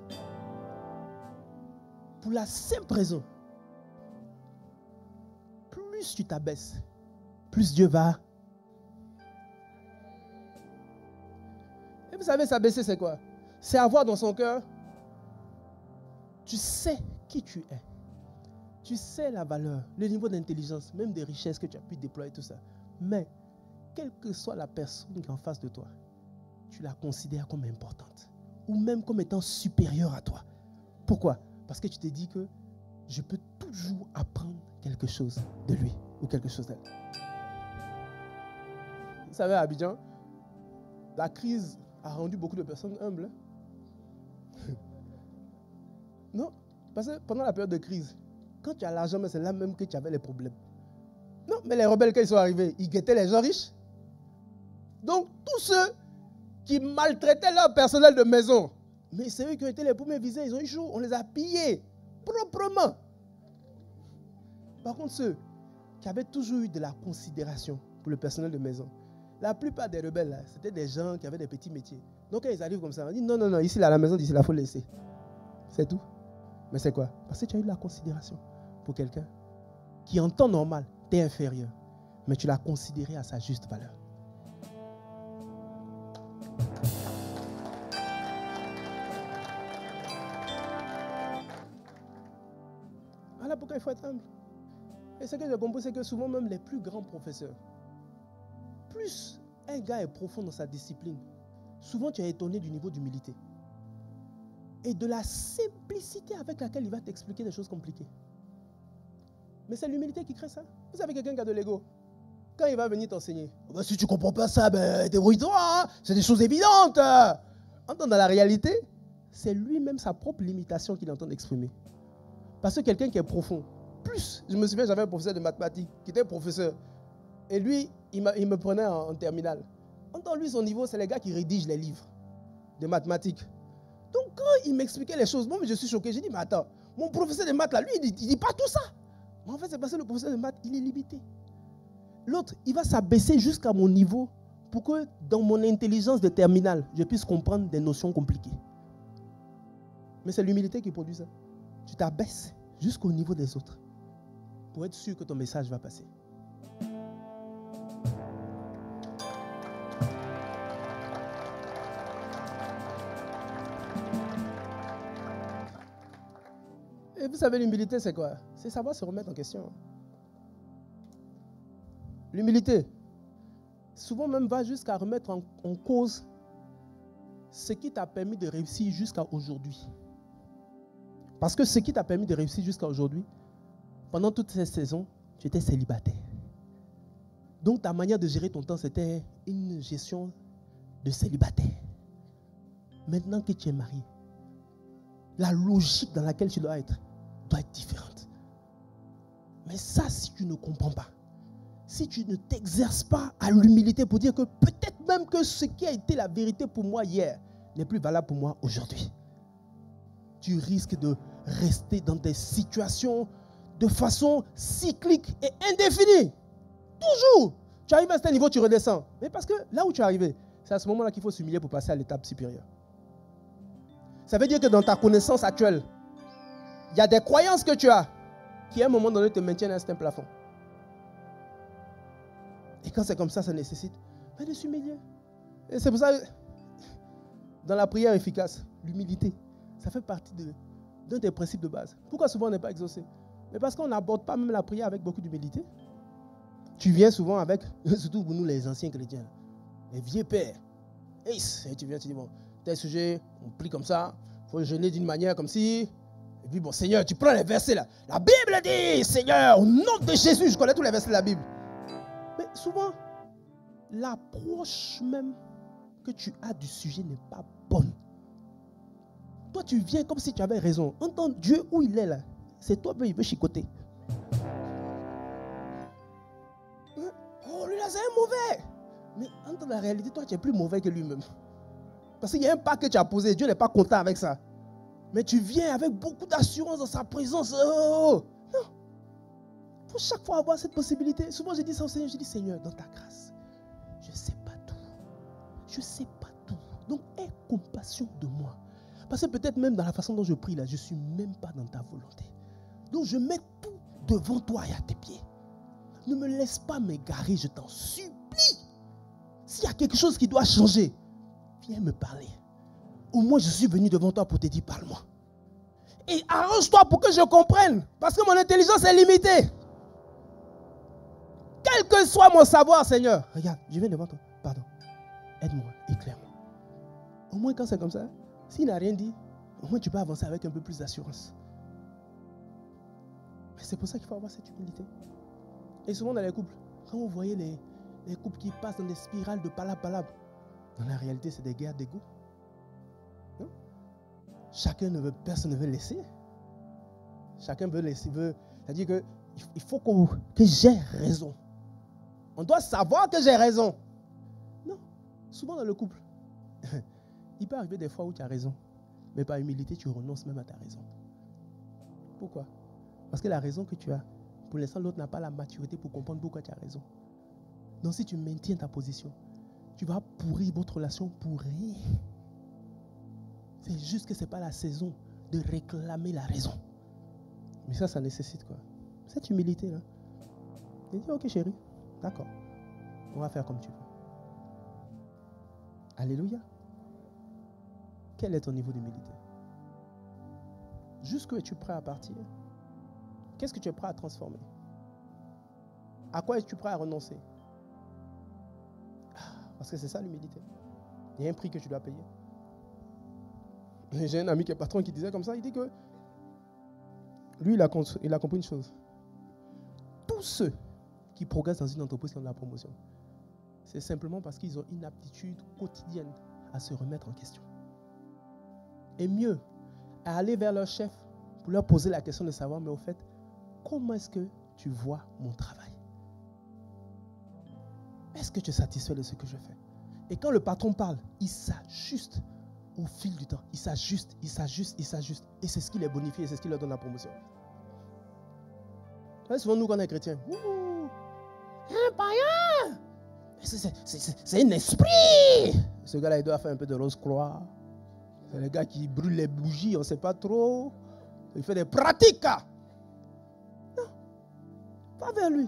Pour la simple raison, plus tu t'abaisses, plus Dieu va. Et vous savez, s'abaisser, c'est quoi? C'est avoir dans son cœur, tu sais qui tu es. Tu sais la valeur, le niveau d'intelligence, même des richesses que tu as pu déployer, tout ça. Mais, quelle que soit la personne qui est en face de toi, tu la considères comme importante. Ou même comme étant supérieure à toi. Pourquoi? Parce que tu te dis que je peux toujours apprendre quelque chose de lui ou quelque chose d'elle. Vous savez, à Abidjan, la crise a rendu beaucoup de personnes humbles. Non, parce que pendant la période de crise, quand tu as l'argent, c'est là même que tu avais les problèmes. Non, mais les rebelles, quand ils sont arrivés, ils guettaient les gens riches. Donc, tous ceux qui maltraitaient leur personnel de maison, mais c'est eux qui ont été les premiers visés, ils ont eu chaud, on les a pillés proprement. Par contre, ceux qui avaient toujours eu de la considération pour le personnel de maison, la plupart des rebelles, là, c'était des gens qui avaient des petits métiers. Donc, quand ils arrivent comme ça, on dit non, non, non, ici, là, la maison, d'ici, là, il faut laisser. C'est tout. Mais c'est quoi? Parce que tu as eu de la considération pour quelqu'un qui, en temps normal, t'est inférieur, mais tu l'as considéré à sa juste valeur. Voilà pourquoi il faut être humble. Et ce que j'ai compris, c'est que souvent même les plus grands professeurs, plus un gars est profond dans sa discipline, souvent tu es étonné du niveau d'humilité et de la simplicité avec laquelle il va t'expliquer des choses compliquées. Mais c'est l'humilité qui crée ça. Vous avez quelqu'un qui a de l'ego. Quand il va venir t'enseigner, oh, si tu ne comprends pas ça, ben, débrouille-toi, hein, c'est des choses évidentes. Dans la réalité, c'est lui-même sa propre limitation qu'il est en train d'exprimer. Parce que quelqu'un qui est profond, plus, je me souviens, j'avais un professeur de mathématiques qui était professeur. Et lui, il me prenait en terminale. Entends, lui, son niveau, c'est les gars qui rédigent les livres de mathématiques. Donc, quand il m'expliquait les choses, moi, je suis choqué. J'ai dit, mais attends, mon professeur de maths, là, lui, il ne dit pas tout ça. Mais en fait, c'est parce que le professeur de maths, il est limité. L'autre, il va s'abaisser jusqu'à mon niveau pour que, dans mon intelligence de terminale, je puisse comprendre des notions compliquées. Mais c'est l'humilité qui produit ça. Tu t'abaisses jusqu'au niveau des autres pour être sûr que ton message va passer. Et vous savez, l'humilité, c'est quoi? C'est savoir se remettre en question. L'humilité, souvent même, va jusqu'à remettre en cause ce qui t'a permis de réussir jusqu'à aujourd'hui. Parce que ce qui t'a permis de réussir jusqu'à aujourd'hui, pendant toutes ces saisons, tu étais célibataire. Donc ta manière de gérer ton temps, c'était une gestion de célibataire. Maintenant que tu es marié, la logique dans laquelle tu dois être différente. Mais ça, si tu ne comprends pas, si tu ne t'exerces pas à l'humilité pour dire que peut-être même que ce qui a été la vérité pour moi hier n'est plus valable pour moi aujourd'hui, tu risques de rester dans des situations de façon cyclique et indéfinie. Toujours. Tu arrives à ce niveau, tu redescends. Mais parce que là où tu es arrivé, c'est à ce moment-là qu'il faut s'humilier pour passer à l'étape supérieure. Ça veut dire que dans ta connaissance actuelle, il y a des croyances que tu as qui, à un moment donné, te maintiennent à un certain plafond. Et quand c'est comme ça nécessite de s'humilier. Et c'est pour ça que, dans la prière efficace, l'humilité, ça fait partie d'un des principes de base. Pourquoi souvent on n'est pas exaucé? Mais parce qu'on n'aborde pas même la prière avec beaucoup d'humilité. Tu viens souvent avec, surtout pour nous les anciens chrétiens, les vieux pères. Et tu viens, tu dis, bon, tel sujet, on prie comme ça, il faut jeûner d'une manière comme si. Et puis, bon, Seigneur, tu prends les versets là. La Bible dit, Seigneur, au nom de Jésus, je connais tous les versets de la Bible. Mais souvent, l'approche même que tu as du sujet n'est pas bonne. Toi, tu viens comme si tu avais raison. Entends Dieu où il est là. C'est toi, il veut chicoter. Oh, lui là, c'est un mauvais. Mais entre la réalité, toi, tu es plus mauvais que lui-même. Parce qu'il y a un pas que tu as posé. Dieu n'est pas content avec ça. Mais tu viens avec beaucoup d'assurance dans sa présence. Oh, non. Il faut chaque fois avoir cette possibilité. Souvent, je dis ça au Seigneur. Je dis, Seigneur, dans ta grâce, je ne sais pas tout. Je ne sais pas tout. Donc, aie compassion de moi. Parce que peut-être même dans la façon dont je prie là, je ne suis même pas dans ta volonté. Donc, je mets tout devant toi et à tes pieds. Ne me laisse pas m'égarer, je t'en supplie. S'il y a quelque chose qui doit changer, viens me parler. Au moins, je suis venu devant toi pour te dire, parle-moi. Et arrange-toi pour que je comprenne. Parce que mon intelligence est limitée. Quel que soit mon savoir, Seigneur. Regarde, je viens devant toi. Pardon. Aide-moi, éclaire-moi. Au moins, quand c'est comme ça, s'il n'a rien dit, au moins tu peux avancer avec un peu plus d'assurance. Mais c'est pour ça qu'il faut avoir cette humilité. Et souvent dans les couples, quand vous voyez les couples qui passent dans des spirales de palabres, dans la réalité, c'est des guerres d'ego. Non? Chacun ne veut, personne ne veut laisser. Chacun veut laisser. C'est-à-dire qu'il faut que j'ai raison. On doit savoir que j'ai raison. Non. Souvent dans le couple, il peut arriver des fois où tu as raison. Mais par humilité, tu renonces même à ta raison. Pourquoi? Parce que la raison que tu as, pour l'instant, l'autre n'a pas la maturité pour comprendre pourquoi tu as raison. Donc si tu maintiens ta position, tu vas pourrir votre relation pour rien. C'est juste que ce n'est pas la saison de réclamer la raison. Mais ça nécessite quoi? Cette humilité-là. Et dis, ok chérie, d'accord, on va faire comme tu veux. Alléluia. Quel est ton niveau d'humilité? Jusqu'où es-tu prêt à partir? Qu'est-ce que tu es prêt à transformer? À quoi es-tu prêt à renoncer? Parce que c'est ça l'humilité. Il y a un prix que tu dois payer. J'ai un ami qui est patron qui disait comme ça, il dit que lui, il a compris une chose. Tous ceux qui progressent dans une entreprise qui ont de la promotion, c'est simplement parce qu'ils ont une aptitude quotidienne à se remettre en question. Et mieux, à aller vers leur chef pour leur poser la question de savoir, mais au fait, comment est-ce que tu vois mon travail? Est-ce que tu es satisfait de ce que je fais? Et quand le patron parle, il s'ajuste au fil du temps. Il s'ajuste, il s'ajuste, il s'ajuste. Et c'est ce qui les bonifie et c'est ce qui leur donne la promotion. Souvent, nous, quand on est chrétiens, un païen, c'est un esprit. Ce gars-là, il doit faire un peu de rose-croix. C'est le gars qui brûle les bougies, on ne sait pas trop. Il fait des pratiques. Non, va vers lui.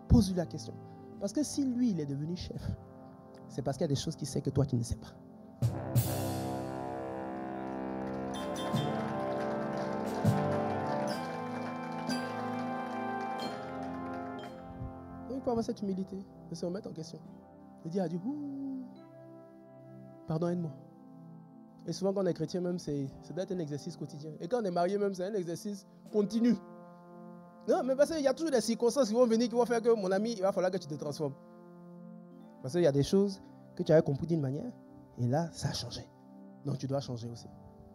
Pose-lui la question. Parce que si lui, il est devenu chef, c'est parce qu'il y a des choses qu'il sait que toi, tu ne sais pas. Donc, il faut avoir cette humilité de se remettre en question. De dire à Dieu, pardon, aide-moi. Et souvent, quand on est chrétien, même, ça doit être un exercice quotidien. Et quand on est marié, même, c'est un exercice continu. Non, mais parce qu'il y a toujours des circonstances qui vont venir, qui vont faire que, mon ami, il va falloir que tu te transformes. Parce qu'il y a des choses que tu avais compris d'une manière, et là, ça a changé. Donc, tu dois changer aussi.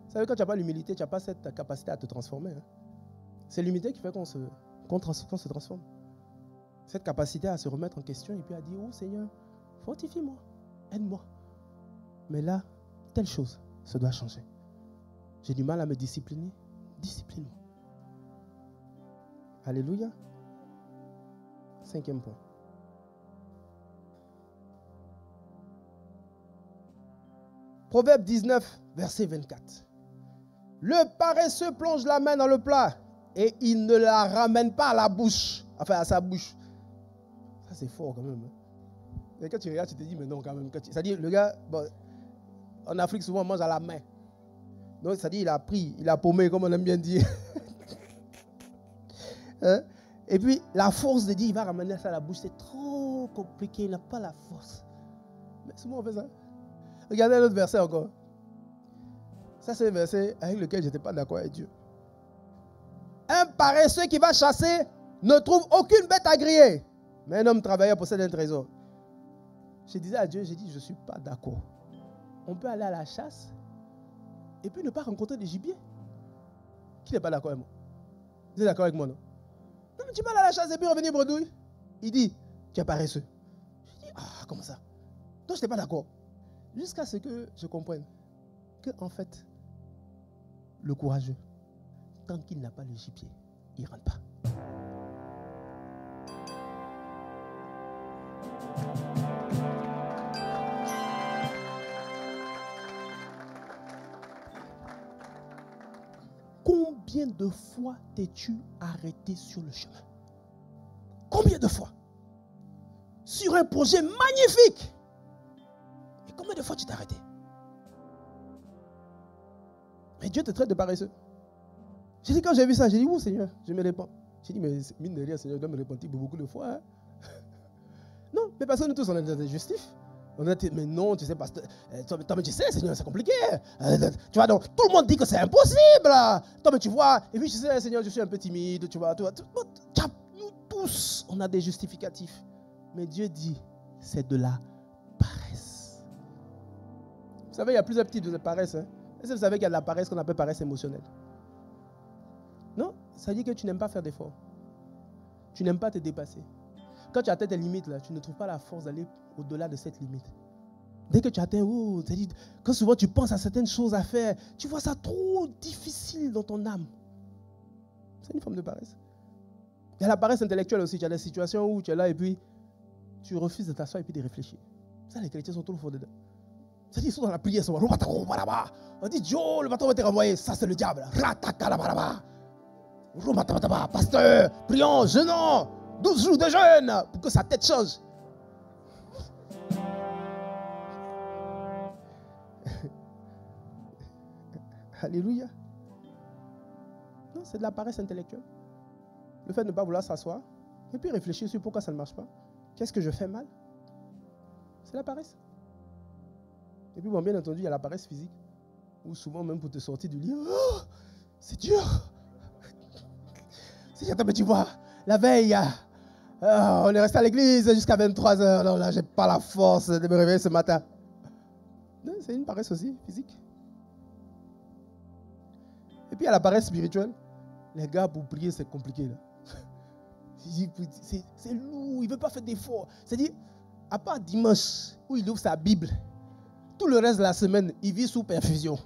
Vous savez, quand tu n'as pas l'humilité, tu n'as pas cette capacité à te transformer. Hein. C'est l'humilité qui fait qu'on se transforme. Cette capacité à se remettre en question et puis à dire, oh Seigneur, fortifie-moi, aide-moi. Mais là, telle chose, ça doit changer. J'ai du mal à me discipliner. Discipline-moi. Alléluia. 5e point. Proverbe 19, verset 24. Le paresseux plonge la main dans le plat et il ne la ramène pas à la bouche. Enfin, à sa bouche. Ça, c'est fort quand même. Et quand tu regardes, tu te dis, mais non, quand même. C'est-à-dire, le gars, bon, en Afrique, souvent, on mange à la main. Donc, c'est-à-dire, il a pris, il a paumé, comme on aime bien dire. Hein? Et puis, la force de dire, il va ramener ça à la bouche, c'est trop compliqué, il n'a pas la force. Mais souvent, on fait ça. Regardez un autre verset encore. Ça, c'est un verset avec lequel je n'étais pas d'accord avec Dieu. Un paresseux qui va chasser ne trouve aucune bête à griller. Mais un homme travailleur possède un trésor. Je disais à Dieu, j'ai dit, je ne suis pas d'accord. On peut aller à la chasse et puis ne pas rencontrer de gibier. Qui n'est pas d'accord avec moi? Vous êtes d'accord avec moi, non? Non, mais tu vas aller à la chasse et puis revenir bredouille. Il dit, tu es paresseux. Je dis, ah, comment ça? Donc, je n'étais pas d'accord. Jusqu'à ce que je comprenne que, en fait, le courageux, tant qu'il n'a pas le gibier, il ne rentre pas. Combien de fois t'es-tu arrêté sur le chemin? Combien de fois? Sur un projet magnifique. Et combien de fois tu t'es arrêté? Mais Dieu te traite de paresseux. J'ai dit, quand j'ai vu ça, j'ai dit, où Seigneur? Je me réponds. J'ai dit, mais mine de rien, Seigneur, je dois me repentir beaucoup de fois. Hein? Non, mais parce que nous tous, on est des justifs. On a dit, mais non, tu sais, pasteur, toi, mais tu sais, Seigneur, c'est compliqué. Tu vois, donc, tout le monde dit que c'est impossible. Toi, mais tu vois, et puis tu sais, Seigneur, je suis un peu timide, tu vois. Nous tous, on a des justificatifs. Mais Dieu dit, c'est de la paresse. Vous savez, il y a plusieurs types de paresse. Hein? Est-ce que vous savez qu'il y a de la paresse qu'on appelle paresse émotionnelle? Non, ça veut dire que tu n'aimes pas faire d'efforts. Tu n'aimes pas te dépasser. Quand tu atteins tes limites, là, tu ne trouves pas la force d'aller au-delà de cette limite. Dès que tu atteins, c'est-à-dire, quand souvent tu penses à certaines choses à faire, tu vois ça trop difficile dans ton âme. C'est une forme de paresse. Il y a la paresse intellectuelle aussi. Tu as des situations où tu es là et puis tu refuses de t'asseoir et puis de réfléchir. Ça, les chrétiens sont trop forts dedans. C'est-à-dire, ils sont dans la prière. On dit, Dieu, le bâton va te renvoyer. Ça, c'est le diable. Pasteur, prions, jeûnons. 12 jours de jeûne pour que sa tête change. Alléluia. Non, c'est de la paresse intellectuelle. Le fait de ne pas vouloir s'asseoir et puis réfléchir sur pourquoi ça ne marche pas. Qu'est-ce que je fais mal? C'est la paresse. Et puis, bon, bien entendu, il y a la paresse physique. Ou souvent, même pour te sortir du lit, oh, c'est dur. Mais tu vois, la veille, on est resté à l'église jusqu'à 23h. Non, là, je n'ai pas la force de me réveiller ce matin. C'est une paresse aussi, physique. Et puis, il y a la paresse spirituelle. Les gars, pour prier, c'est compliqué. C'est lourd, il ne veut pas faire d'efforts. C'est-à-dire, à part dimanche, où il ouvre sa Bible, tout le reste de la semaine, il vit sous perfusion.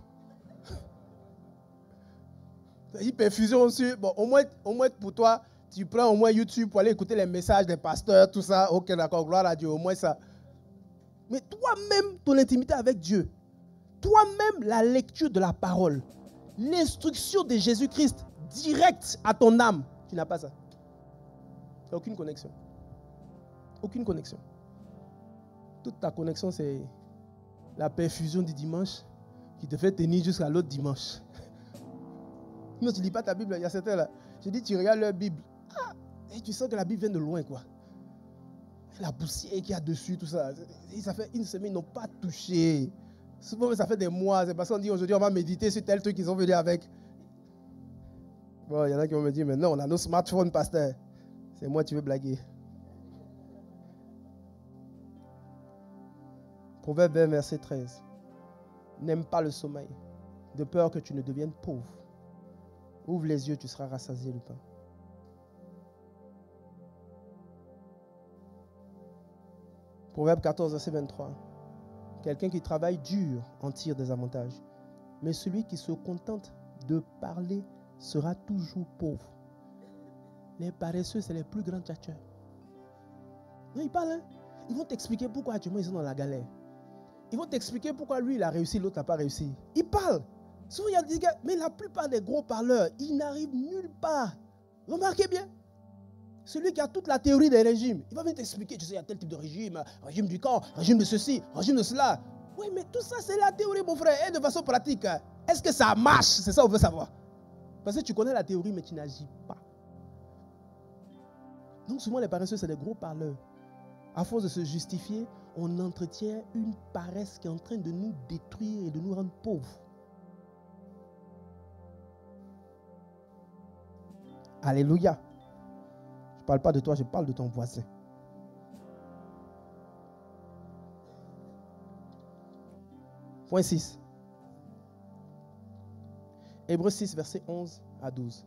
C'est-à-dire, perfusion aussi. Bon, au moins pour toi, tu prends au moins YouTube pour aller écouter les messages des pasteurs, tout ça. Ok, d'accord, gloire à Dieu, au moins ça. Mais toi-même, ton intimité avec Dieu, toi-même, la lecture de la parole, l'instruction de Jésus-Christ direct à ton âme, tu n'as pas ça. Il n'y a aucune connexion. Aucune connexion. Toute ta connexion, c'est la perfusion du dimanche qui te fait tenir jusqu'à l'autre dimanche. Non, tu ne lis pas ta Bible, il y a certains là. Je dis, tu regardes leur Bible. Ah, et tu sens que la Bible vient de loin, quoi. La poussière qu'il y a dessus, tout ça. Et ça fait une semaine, ils n'ont pas touché. Souvent, ça fait des mois. C'est parce qu'on dit aujourd'hui, on va méditer sur tel truc qu'ils ont venu avec. Bon, il y en a qui vont me dire, mais non, on a nos smartphones, pasteur. C'est moi, tu veux blaguer. Proverbe 20, verset 13. N'aime pas le sommeil, de peur que tu ne deviennes pauvre. Ouvre les yeux, tu seras rassasié de pain. Proverbe 14, verset 23. Quelqu'un qui travaille dur en tire des avantages. Mais celui qui se contente de parler sera toujours pauvre. Les paresseux, c'est les plus grands tchatcheurs. Non, ils parlent. Hein? Ils vont t'expliquer pourquoi ils sont dans la galère. Ils vont t'expliquer pourquoi lui, il a réussi, l'autre n'a pas réussi. Ils parlent. Souvent, il y a des gars, mais la plupart des gros parleurs, ils n'arrivent nulle part. Remarquez bien. Celui qui a toute la théorie des régimes, il va venir t'expliquer, tu sais, il y a tel type de régime, régime du corps, régime de ceci, régime de cela. Oui, mais tout ça, c'est la théorie, mon frère. Et de façon pratique, est-ce que ça marche? C'est ça qu'on veut savoir. Parce que tu connais la théorie, mais tu n'agis pas. Donc souvent, les paresseux, c'est des gros parleurs. À force de se justifier, on entretient une paresse qui est en train de nous détruire et de nous rendre pauvres. Alléluia. Je ne parle pas de toi, je parle de ton voisin. Point 6. Hébreux 6, versets 11 à 12.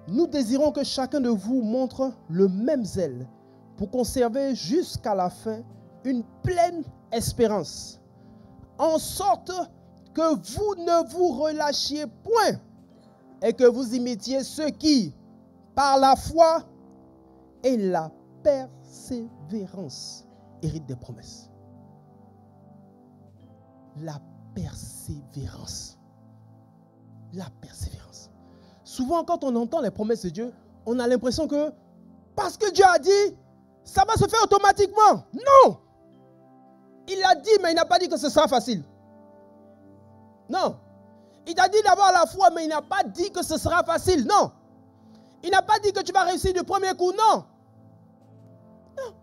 Nous désirons que chacun de vous montre le même zèle pour conserver jusqu'à la fin une pleine espérance, en sorte que vous ne vous relâchiez point et que vous imitiez ceux qui, par la foi et la persévérance, héritent des promesses. La persévérance. La persévérance. Souvent, quand on entend les promesses de Dieu, on a l'impression que parce que Dieu a dit, ça va se faire automatiquement. Non! Il a dit, mais il n'a pas dit que ce sera facile. Non. Il t'a dit d'avoir la foi, mais il n'a pas dit que ce sera facile. Non. Il n'a pas dit que tu vas réussir du premier coup. Non. Non.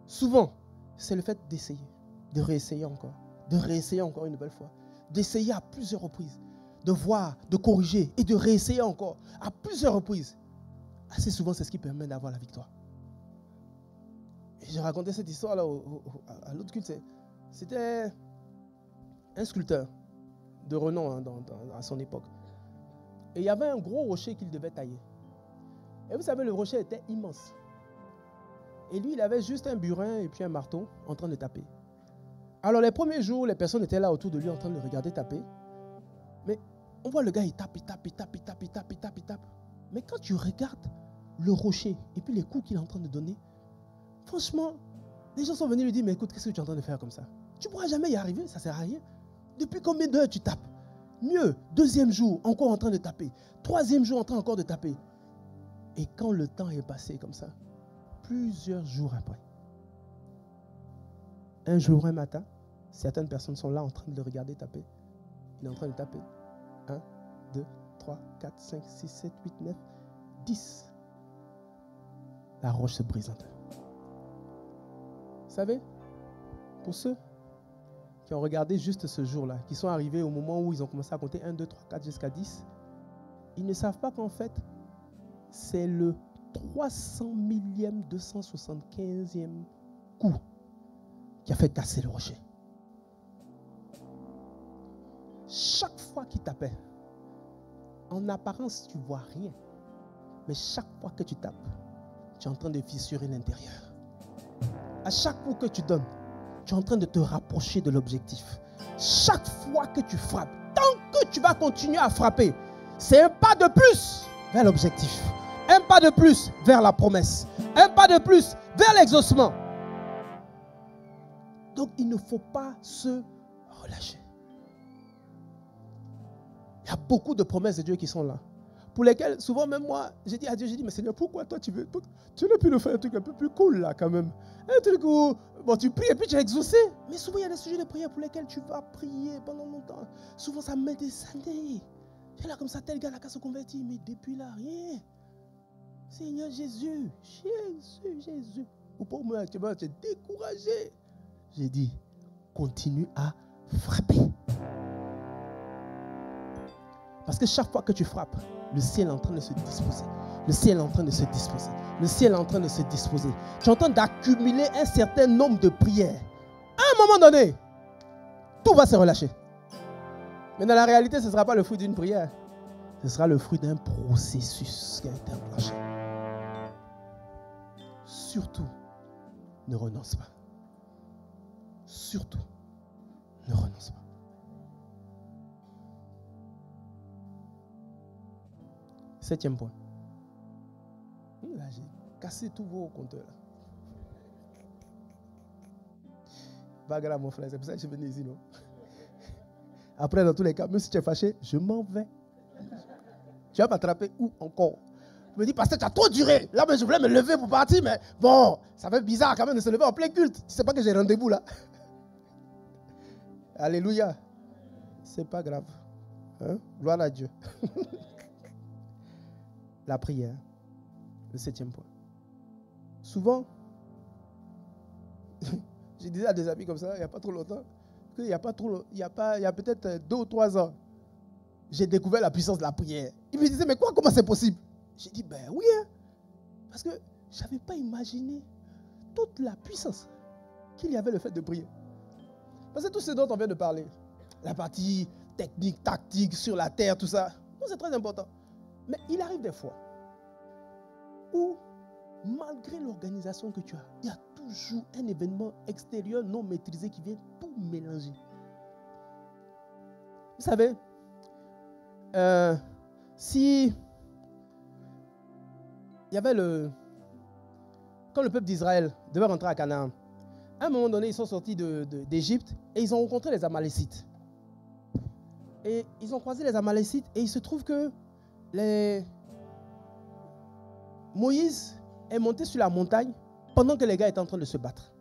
Souvent, c'est le fait d'essayer, de réessayer encore une nouvelle fois, d'essayer à plusieurs reprises, de voir, de corriger et de réessayer encore à plusieurs reprises. Assez souvent, c'est ce qui permet d'avoir la victoire. Et j'ai raconté cette histoire-là à l'autre culte. C'était un sculpteur de renom à son époque. Et il y avait un gros rocher qu'il devait tailler. Et vous savez, le rocher était immense. Et lui, il avait juste un burin et puis un marteau en train de taper. Alors les premiers jours, les personnes étaient là autour de lui en train de le regarder taper. Mais on voit le gars, il tape. Mais quand tu regardes le rocher et puis les coups qu'il est en train de donner, franchement, les gens sont venus lui dire, mais écoute, qu'est-ce que tu es en train de faire comme ça? Tu ne pourras jamais y arriver, ça ne sert à rien. Depuis combien d'heures tu tapes? Mieux, deuxième jour, encore en train de taper. Troisième jour, en train encore de taper. Et quand le temps est passé comme ça, plusieurs jours après, un jour, un matin, certaines personnes sont là en train de le regarder taper. Il est en train de taper. 1, 2, 3, 4, 5, 6, 7, 8, 9, 10. La roche se brise en deux. Vous savez, pour ceux qui ont regardé juste ce jour-là, qui sont arrivés au moment où ils ont commencé à compter 1, 2, 3, 4 jusqu'à 10, ils ne savent pas qu'en fait, c'est le 300 millième, 275e coup qui a fait casser le rocher. Chaque fois qu'il tapait, en apparence, tu ne vois rien. Mais chaque fois que tu tapes, tu es en train de fissurer l'intérieur. À chaque coup que tu donnes, tu es en train de te rapprocher de l'objectif. Chaque fois que tu frappes, tant que tu vas continuer à frapper, c'est un pas de plus vers l'objectif. Un pas de plus vers la promesse. Un pas de plus vers l'exaucement. Donc, il ne faut pas se relâcher. Il y a beaucoup de promesses de Dieu qui sont là. Pour lesquelles, souvent même moi, j'ai dit à Dieu, mais Seigneur, pourquoi toi tu veux plus le faire un truc un peu plus cool là quand même. Un truc où bon, tu pries et puis tu es exaucé. Mais souvent il y a des sujets de prière pour lesquels tu vas prier pendant longtemps. Souvent ça met des années. Et là comme ça, tel gars là qui se convertit, mais depuis là, rien. Seigneur Jésus. Ou pour moi, tu es découragé. J'ai dit, continue à frapper. Parce que chaque fois que tu frappes, le ciel est en train de se disposer. Le ciel est en train de se disposer. Le ciel est en train de se disposer. Tu es en train d'accumuler un certain nombre de prières. À un moment donné, tout va se relâcher. Mais dans la réalité, ce ne sera pas le fruit d'une prière. Ce sera le fruit d'un processus qui a été enclenché. Surtout, ne renonce pas. Surtout, ne renonce pas. Septième point. Là, j'ai cassé tous vos compteurs. Bagarre, mon frère, c'est pour ça que je suis venu ici, non? Après, dans tous les cas, même si tu es fâché, je m'en vais. Tu vas m'attraper où encore? Je me dis, pasteur, tu as trop duré. Là, je voulais me lever pour partir, mais bon, ça fait bizarre quand même de se lever en plein culte. Tu ne sais pas que j'ai rendez-vous là. Alléluia. C'est pas grave. Hein? Gloire à Dieu. La prière. Le 7e point. Souvent, je disais à des amis comme ça, il n'y a pas trop longtemps, qu'il y a peut-être 2 ou 3 ans, j'ai découvert la puissance de la prière. Ils me disaient, mais comment c'est possible? J'ai dit, ben oui, hein, parce que je n'avais pas imaginé toute la puissance qu'il y avait le fait de prier. Parce que tout ce dont on vient de parler, la partie technique, tactique, sur la terre, tout ça, c'est très important. Mais il arrive des fois où, malgré l'organisation que tu as, il y a toujours un événement extérieur non maîtrisé qui vient tout mélanger. Vous savez, si il y avait quand le peuple d'Israël devait rentrer à Canaan, à un moment donné, ils sont sortis d'Égypte et ils ont rencontré les Amalécites. Et ils ont croisé les Amalécites et il se trouve que Moïse est monté sur la montagne pendant que les gars étaient en train de se battre.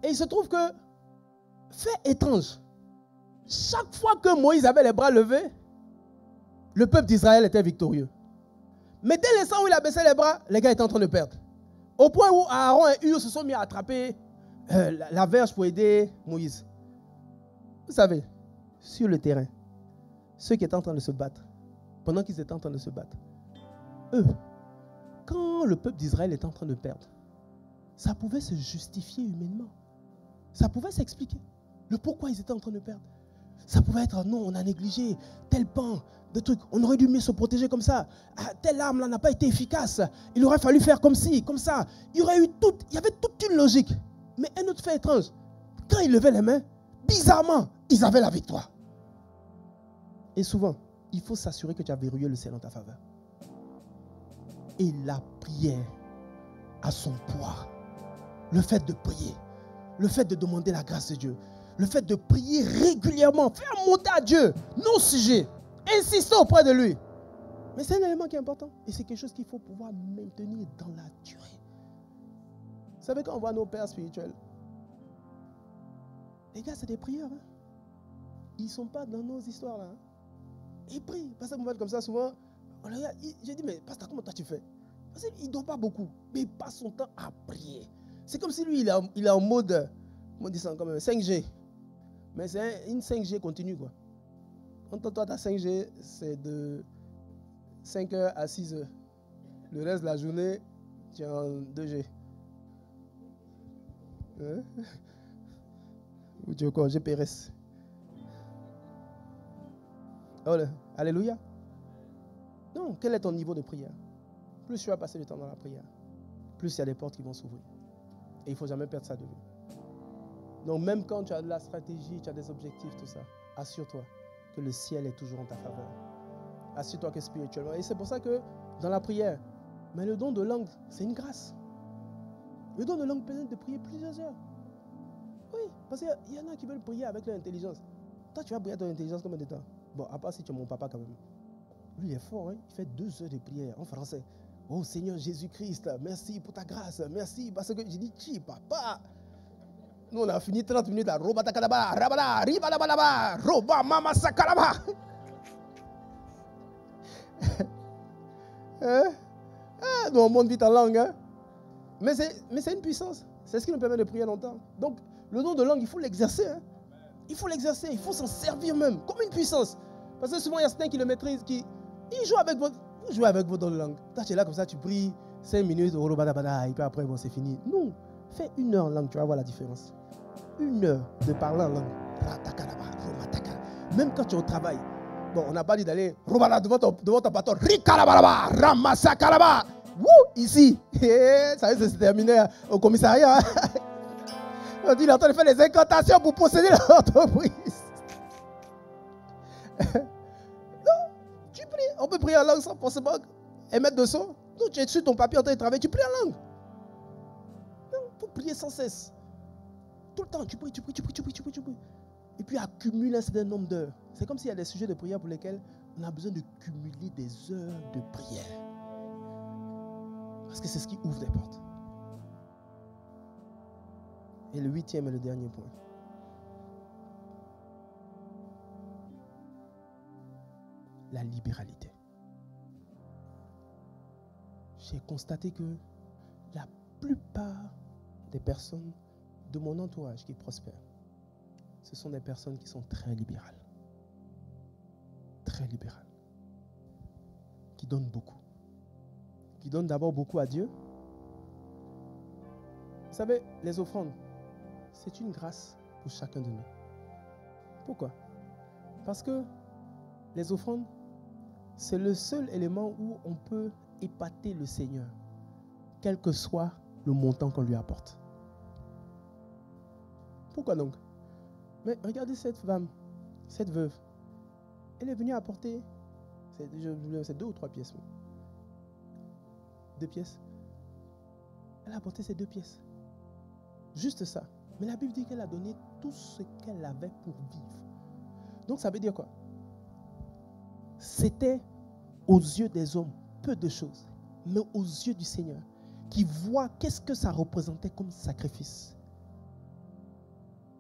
Et il se trouve que, fait étrange, chaque fois que Moïse avait les bras levés, le peuple d'Israël était victorieux. Mais dès l'instant où il a baissé les bras, les gars étaient en train de perdre. Au point où Aaron et Hur se sont mis à attraper la verge pour aider Moïse. Vous savez, sur le terrain, ceux qui étaient en train de se battre, pendant qu'ils étaient en train de se battre, eux, quand le peuple d'Israël était en train de perdre, ça pouvait se justifier humainement. Ça pouvait s'expliquer. Le pourquoi ils étaient en train de perdre. Ça pouvait être, non, on a négligé tel pan de trucs. On aurait dû mieux se protéger comme ça. Ah, telle arme là n'a pas été efficace. Il aurait fallu faire comme ci, comme ça. Il y avait toute une logique. Mais un autre fait étrange. Quand ils levaient les mains, bizarrement, ils avaient la victoire. Et souvent, il faut s'assurer que tu as verrouillé le ciel en ta faveur. Et la prière a son poids. Le fait de prier, le fait de demander la grâce de Dieu, le fait de prier régulièrement, faire monter à Dieu nos sujets, insister auprès de lui. Mais c'est un élément qui est important. Et c'est quelque chose qu'il faut pouvoir maintenir dans la durée. Vous savez, quand on voit nos pères spirituels, les gars, c'est des prieurs. Hein? Ils ne sont pas dans nos histoires là. Hein? Ils prient. Parce que moi, comme ça, souvent, j'ai dit, mais pasteur, comment toi tu fais? Parce qu'il ne dort pas beaucoup, mais il passe son temps à prier. C'est comme si lui, il est en mode, comment on dit ça, comme 5G. Mais c'est une 5G continue, quoi. Quand toi, ta 5G, c'est de 5h à 6h. Le reste de la journée, tu es en 2G. Hein? Ou tu es quoi? GPRS. Oh, alléluia. Non, quel est ton niveau de prière? Plus tu vas passer du temps dans la prière, plus il y a des portes qui vont s'ouvrir. Et il ne faut jamais perdre ça de vue. Donc même quand tu as de la stratégie, tu as des objectifs, tout ça, assure-toi que le ciel est toujours en ta faveur. Assure-toi que spirituellement. Et c'est pour ça que dans la prière, mais le don de langue, c'est une grâce. Le don de langue permet de prier plusieurs heures. Oui, parce qu'il y en a qui veulent prier avec leur intelligence. Toi, tu vas prier avec ton intelligence combien de temps? Bon, à part si tu es mon papa quand même. Lui, il est fort, hein? Il fait 2 heures de prière en français. Oh Seigneur Jésus-Christ, merci pour ta grâce, merci. Parce que j'ai dit, chi, papa. Nous, on a fini 30 minutes à Roba Takalaba, Rabala, Ribalabalaba, Roba Mama Sakalaba. Nous, on monte vite en langue. Hein? Mais c'est une puissance. C'est ce qui nous permet de prier longtemps. Donc, le don de langue, il faut l'exercer. Hein? Il faut l'exercer, il faut s'en servir même, comme une puissance. Parce que souvent, il y a certains qui le maîtrisent, ils jouent avec vos dons de langue. Toi, tu es là comme ça, tu pries 5 minutes, et puis après, bon, c'est fini. Non, fais 1 heure en langue, tu vas voir la différence. 1 heure de parler en langue. Même quand tu es au travail. Bon, on n'a pas dit d'aller devant ton patron. Ici. Ça y est, c'est terminé au commissariat. On dit, il est en train de faire des incantations pour posséder l'entreprise. Non, tu pries. On peut prier en langue sans forcément émettre de son. Non, tu es sur ton papier en train de travailler, tu pries en langue. Non, il faut prier sans cesse. Tout le temps, tu pries. Et puis accumuler un certain nombre d'heures. C'est comme s'il y a des sujets de prière pour lesquels on a besoin de cumuler des heures de prière. Parce que c'est ce qui ouvre des portes. Et le 8e et le dernier point. La libéralité. J'ai constaté que la plupart des personnes de mon entourage qui prospèrent, ce sont des personnes qui sont très libérales. Très libérales. Qui donnent beaucoup. Qui donnent d'abord beaucoup à Dieu. Vous savez, les offrandes, c'est une grâce pour chacun de nous. Pourquoi? Parce que les offrandes, c'est le seul élément où on peut épater le Seigneur, quel que soit le montant qu'on lui apporte. Pourquoi donc? Mais regardez cette femme, cette veuve. Elle est venue apporter, c'est 2 ou 3 pièces. 2 pièces. Elle a apporté ces 2 pièces. Juste ça. Mais la Bible dit qu'elle a donné tout ce qu'elle avait pour vivre. Donc ça veut dire quoi? C'était aux yeux des hommes peu de choses, mais aux yeux du Seigneur, qui voit qu'est-ce que ça représentait comme sacrifice.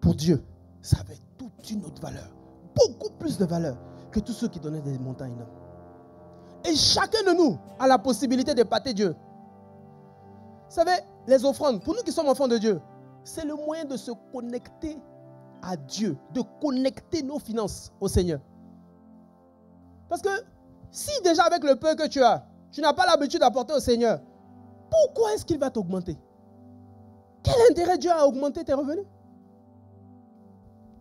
Pour Dieu, ça avait toute une autre valeur, beaucoup plus de valeur que tous ceux qui donnaient des montants énormes. Et chacun de nous a la possibilité d'épater Dieu. Vous savez, les offrandes, pour nous qui sommes enfants de Dieu, c'est le moyen de se connecter à Dieu, de connecter nos finances au Seigneur. Parce que si déjà avec le peu que tu as, tu n'as pas l'habitude d'apporter au Seigneur, pourquoi est-ce qu'il va t'augmenter? Quel intérêt Dieu a à augmenter tes revenus?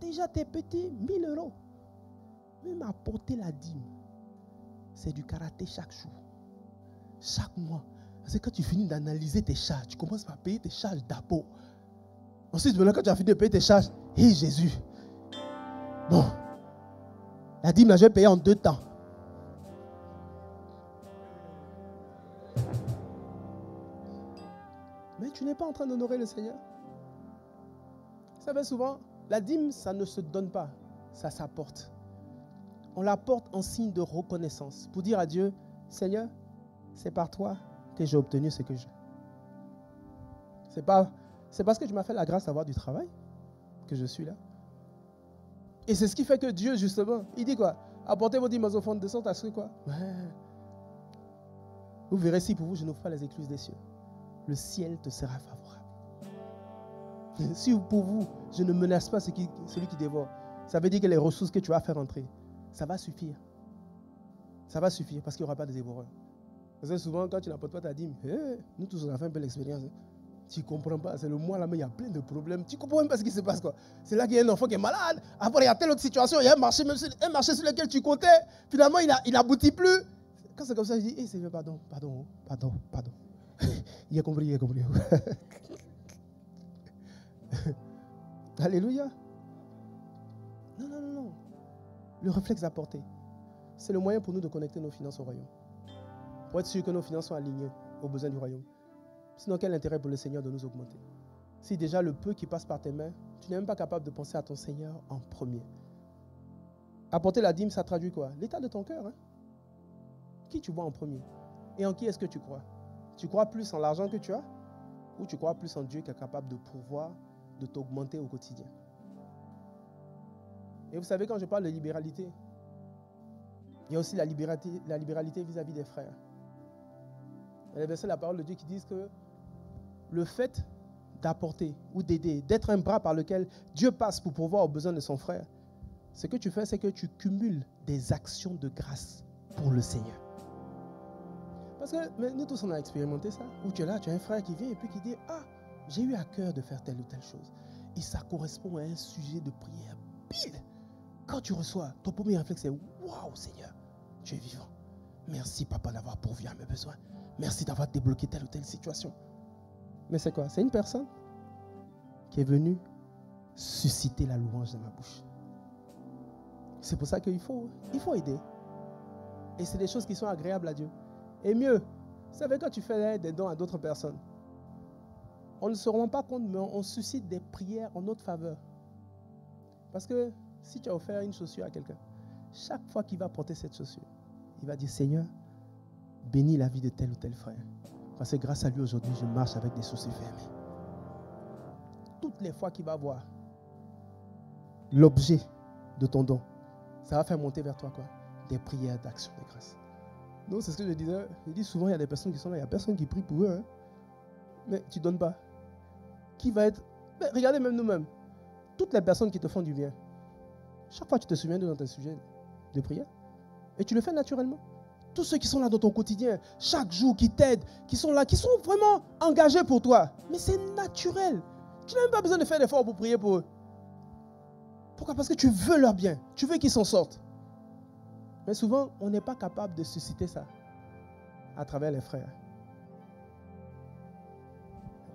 Déjà tes petits 1000 euros. Même apporter la dîme, c'est du karaté chaque jour, chaque mois. Parce que quand tu finis d'analyser tes charges, tu commences par payer tes charges d'abord. Ensuite, maintenant, quand tu as fini de payer tes charges, hé Jésus, bon, la dîme, là, je vais payer en 2 temps. Mais tu n'es pas en train d'honorer le Seigneur. Vous savez, souvent, la dîme, ça ne se donne pas, ça s'apporte. On l'apporte en signe de reconnaissance pour dire à Dieu, Seigneur, c'est par toi que j'ai obtenu ce que j'ai. C'est parce que tu m'as fait la grâce d'avoir du travail que je suis là. Et c'est ce qui fait que Dieu, justement, il dit quoi? Apportez vos dîmes aux offrandes de sorte à ce que quoi? Ouais. Vous verrez si pour vous, je n'ouvre pas les écluses des cieux. Le ciel te sera favorable. Si pour vous, je ne menace pas celui qui dévore, ça veut dire que les ressources que tu vas faire entrer, ça va suffire. Ça va suffire parce qu'il n'y aura pas de dévoreur. Parce que souvent, quand tu n'apportes pas ta dîme, nous tous, on a fait un peu l'expérience. Tu ne comprends pas, c'est le mois là, mais il y a plein de problèmes. Tu ne comprends même pas ce qui se passe, quoi. C'est là qu'il y a un enfant qui est malade. Après, il y a telle autre situation, il y a un marché sur lequel tu comptais. Finalement, il n'aboutit plus. Quand c'est comme ça, je dis, Seigneur, pardon. Il a compris. Alléluia. Non. Le réflexe d'apporter, c'est le moyen pour nous de connecter nos finances au royaume. Pour être sûr que nos finances sont alignées aux besoins du royaume. Sinon, quel intérêt pour le Seigneur de nous augmenter? Si déjà le peu qui passe par tes mains, tu n'es même pas capable de penser à ton Seigneur en premier. Apporter la dîme, ça traduit quoi? L'état de ton cœur. Hein? Qui tu vois en premier? Et en qui est-ce que tu crois? Tu crois plus en l'argent que tu as? Ou tu crois plus en Dieu qui est capable de pouvoir, de t'augmenter au quotidien? Et vous savez, quand je parle de libéralité, il y a aussi la libéralité vis-à-vis des frères. Il y a des versets de la parole de Dieu qui disent que le fait d'apporter ou d'aider, d'être un bras par lequel Dieu passe pour pourvoir aux besoins de son frère, ce que tu fais, c'est que tu cumules des actions de grâce pour le Seigneur. Parce que nous tous, on a expérimenté ça. Où tu es là, tu as un frère qui vient et puis qui dit, j'ai eu à cœur de faire telle ou telle chose. Et ça correspond à un sujet de prière pile. Quand tu reçois, ton premier réflexe c'est, waouh Seigneur, tu es vivant. Merci papa d'avoir pourvu à mes besoins. Merci d'avoir débloqué telle ou telle situation. Mais c'est quoi? C'est une personne qui est venue susciter la louange dans ma bouche. C'est pour ça qu'il faut aider. Et c'est des choses qui sont agréables à Dieu. Et mieux, vous savez, quand tu fais des dons à d'autres personnes, on ne se rend pas compte, mais on suscite des prières en notre faveur. Parce que si tu as offert une chaussure à quelqu'un, chaque fois qu'il va porter cette chaussure, il va dire, Seigneur, bénis la vie de tel ou tel frère. Parce que grâce à lui, aujourd'hui, je marche avec des sourcils fermés. Toutes les fois qu'il va voir l'objet de ton don, ça va faire monter vers toi quoi? Des prières d'action de grâce. Donc, c'est ce que je disais. Je dis souvent, il y a des personnes qui sont là, il n'y a personne qui prie pour eux. Hein. Mais tu ne donnes pas. Qui va être... Mais regardez même nous-mêmes. Toutes les personnes qui te font du bien, chaque fois tu te souviens de dans tes sujets de prière. Et tu le fais naturellement. Tous ceux qui sont là dans ton quotidien, chaque jour, qui t'aident, qui sont là, qui sont vraiment engagés pour toi. Mais c'est naturel. Tu n'as même pas besoin de faire d'efforts pour prier pour eux. Pourquoi? Parce que tu veux leur bien. Tu veux qu'ils s'en sortent. Mais souvent, on n'est pas capable de susciter ça à travers les frères.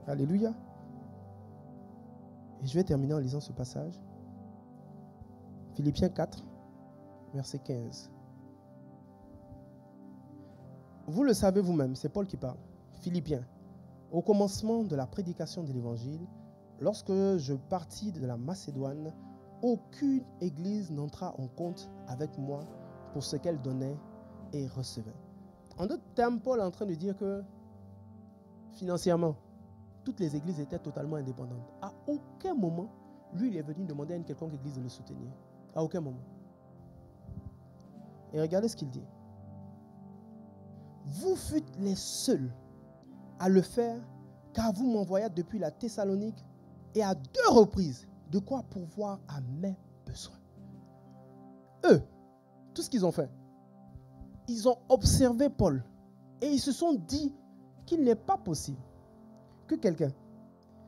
Alléluia. Et je vais terminer en lisant ce passage. Philippiens 4, verset 15. Vous le savez vous-même, c'est Paul qui parle. Philippiens. Au commencement de la prédication de l'évangile, lorsque je partis de la Macédoine, aucune église n'entra en compte avec moi pour ce qu'elle donnait et recevait. En d'autres termes, Paul est en train de dire que financièrement, toutes les églises étaient totalement indépendantes. À aucun moment, lui, il est venu demander à une quelconque église de le soutenir. À aucun moment. Et regardez ce qu'il dit. Vous fûtes les seuls à le faire, car vous m'envoyâtes depuis la Thessalonique et à 2 reprises de quoi pourvoir à mes besoins. Eux, tout ce qu'ils ont fait, ils ont observé Paul et ils se sont dit qu'il n'est pas possible que quelqu'un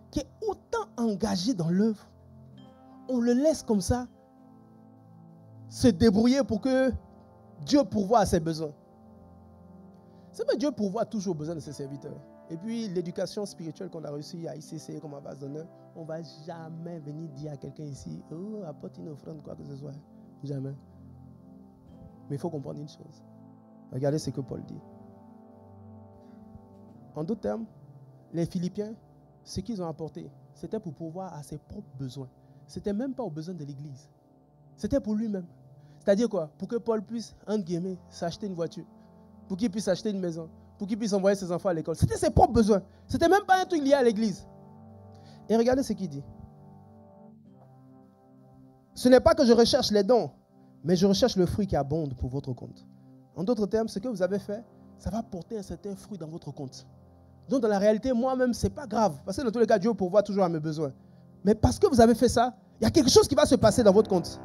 qui est autant engagé dans l'œuvre, on le laisse comme ça se débrouiller pour que Dieu pourvoie à ses besoins. C'est vrai, Dieu pourvoit toujours aux besoins de ses serviteurs. Et puis l'éducation spirituelle qu'on a reçue à ICC comme ambassadeur, on ne va jamais venir dire à quelqu'un ici, oh, apporte une offrande, quoi que ce soit. Jamais. Mais il faut comprendre une chose. Regardez ce que Paul dit. En d'autres termes, les Philippiens, ce qu'ils ont apporté, c'était pour pourvoir à ses propres besoins. Ce n'était même pas aux besoins de l'Église. C'était pour lui-même. C'est-à-dire quoi? Pour que Paul puisse, entre guillemets, s'acheter une voiture. Pour qu'il puisse acheter une maison. Pour qu'il puisse envoyer ses enfants à l'école. C'était ses propres besoins. Ce n'était même pas un truc lié à l'Église. Et regardez ce qu'il dit. Ce n'est pas que je recherche les dons, mais je recherche le fruit qui abonde pour votre compte. En d'autres termes, ce que vous avez fait, ça va porter un certain fruit dans votre compte. Donc dans la réalité, moi-même, ce n'est pas grave. Parce que dans tous les cas, Dieu pourvoit toujours à mes besoins. Mais parce que vous avez fait ça, il y a quelque chose qui va se passer dans votre compte.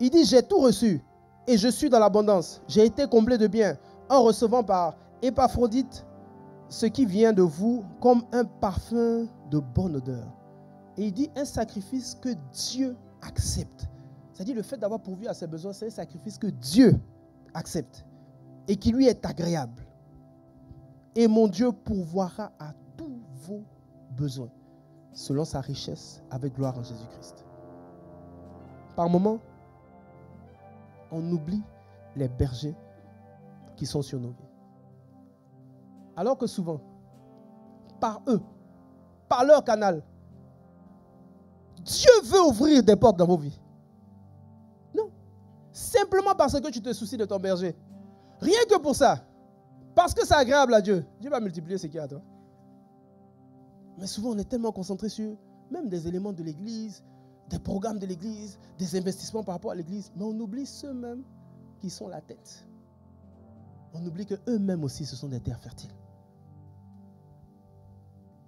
Il dit, j'ai tout reçu et je suis dans l'abondance. J'ai été comblé de biens en recevant par Épaphrodite ce qui vient de vous comme un parfum de bonne odeur. Et il dit un sacrifice que Dieu accepte. C'est-à-dire le fait d'avoir pourvu à ses besoins, c'est un sacrifice que Dieu accepte et qui lui est agréable. Et mon Dieu pourvoira à tous vos besoins selon sa richesse avec gloire en Jésus-Christ. Par moments, on oublie les bergers qui sont sur nos vies. Alors que souvent, par eux, par leur canal, Dieu veut ouvrir des portes dans vos vies. Non. Simplement parce que tu te soucies de ton berger. Rien que pour ça. Parce que c'est agréable à Dieu. Dieu va multiplier ce qu'il y a à toi. Mais souvent, on est tellement concentré sur même des éléments de l'église, des programmes de l'église, des investissements par rapport à l'église. Mais on oublie ceux-mêmes qui sont la tête. On oublie qu'eux-mêmes aussi, ce sont des terres fertiles.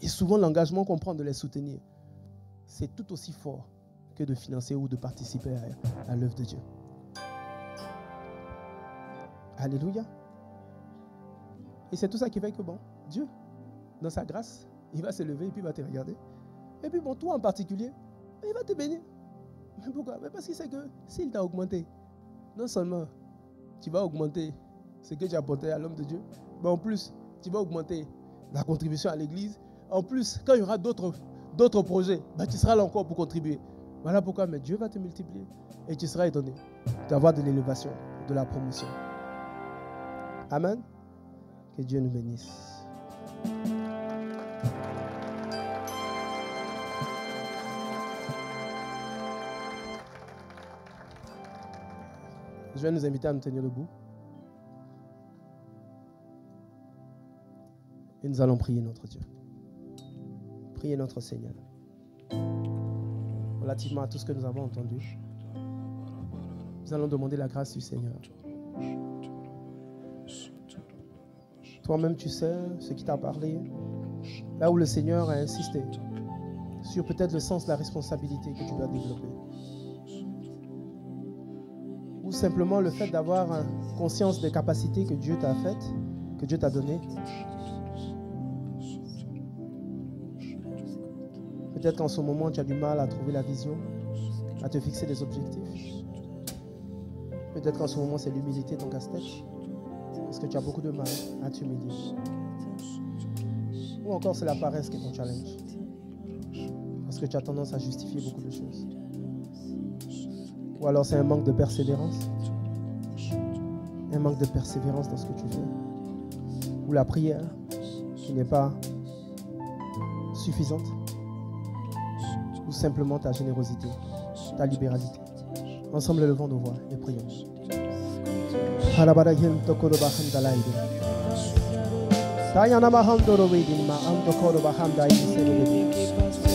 Et souvent, l'engagement qu'on prend de les soutenir, c'est tout aussi fort que de financer ou de participer à l'œuvre de Dieu. Alléluia. Et c'est tout ça qui fait que, bon, Dieu, dans sa grâce, il va se lever et puis il va te regarder. Et puis, bon, toi en particulier, il va te bénir. Mais pourquoi? Mais parce qu'il sait que s'il t'a augmenté, non seulement tu vas augmenter ce que tu as apporté à l'homme de Dieu, mais en plus, tu vas augmenter la contribution à l'église. En plus, quand il y aura d'autres projets, ben, tu seras là encore pour contribuer. Voilà pourquoi mais Dieu va te multiplier et tu seras étonné d'avoir de l'élévation, de la promotion. Amen. Que Dieu nous bénisse. Je vais nous inviter à nous tenir debout. Et nous allons prier notre Dieu. Prier notre Seigneur. Relativement à tout ce que nous avons entendu, nous allons demander la grâce du Seigneur. Toi-même, tu sais ce qui t'a parlé. Là où le Seigneur a insisté sur peut-être le sens de la responsabilité que tu dois développer. Ou simplement le fait d'avoir conscience des capacités que Dieu t'a faites, que Dieu t'a données. Peut-être qu'en ce moment, tu as du mal à trouver la vision, à te fixer des objectifs. Peut-être qu'en ce moment, c'est l'humilité ton casse-tête. Parce que tu as beaucoup de mal à t'humilier. Ou encore, c'est la paresse qui est ton challenge. Parce que tu as tendance à justifier beaucoup de choses. Ou alors, c'est un manque de persévérance. Un manque de persévérance dans ce que tu fais. Ou la prière qui n'est pas suffisante. Ou simplement ta générosité, ta libéralité. Ensemble, levons nos voix et prions. Tayana mahandoro wedin ma ando koro bahanda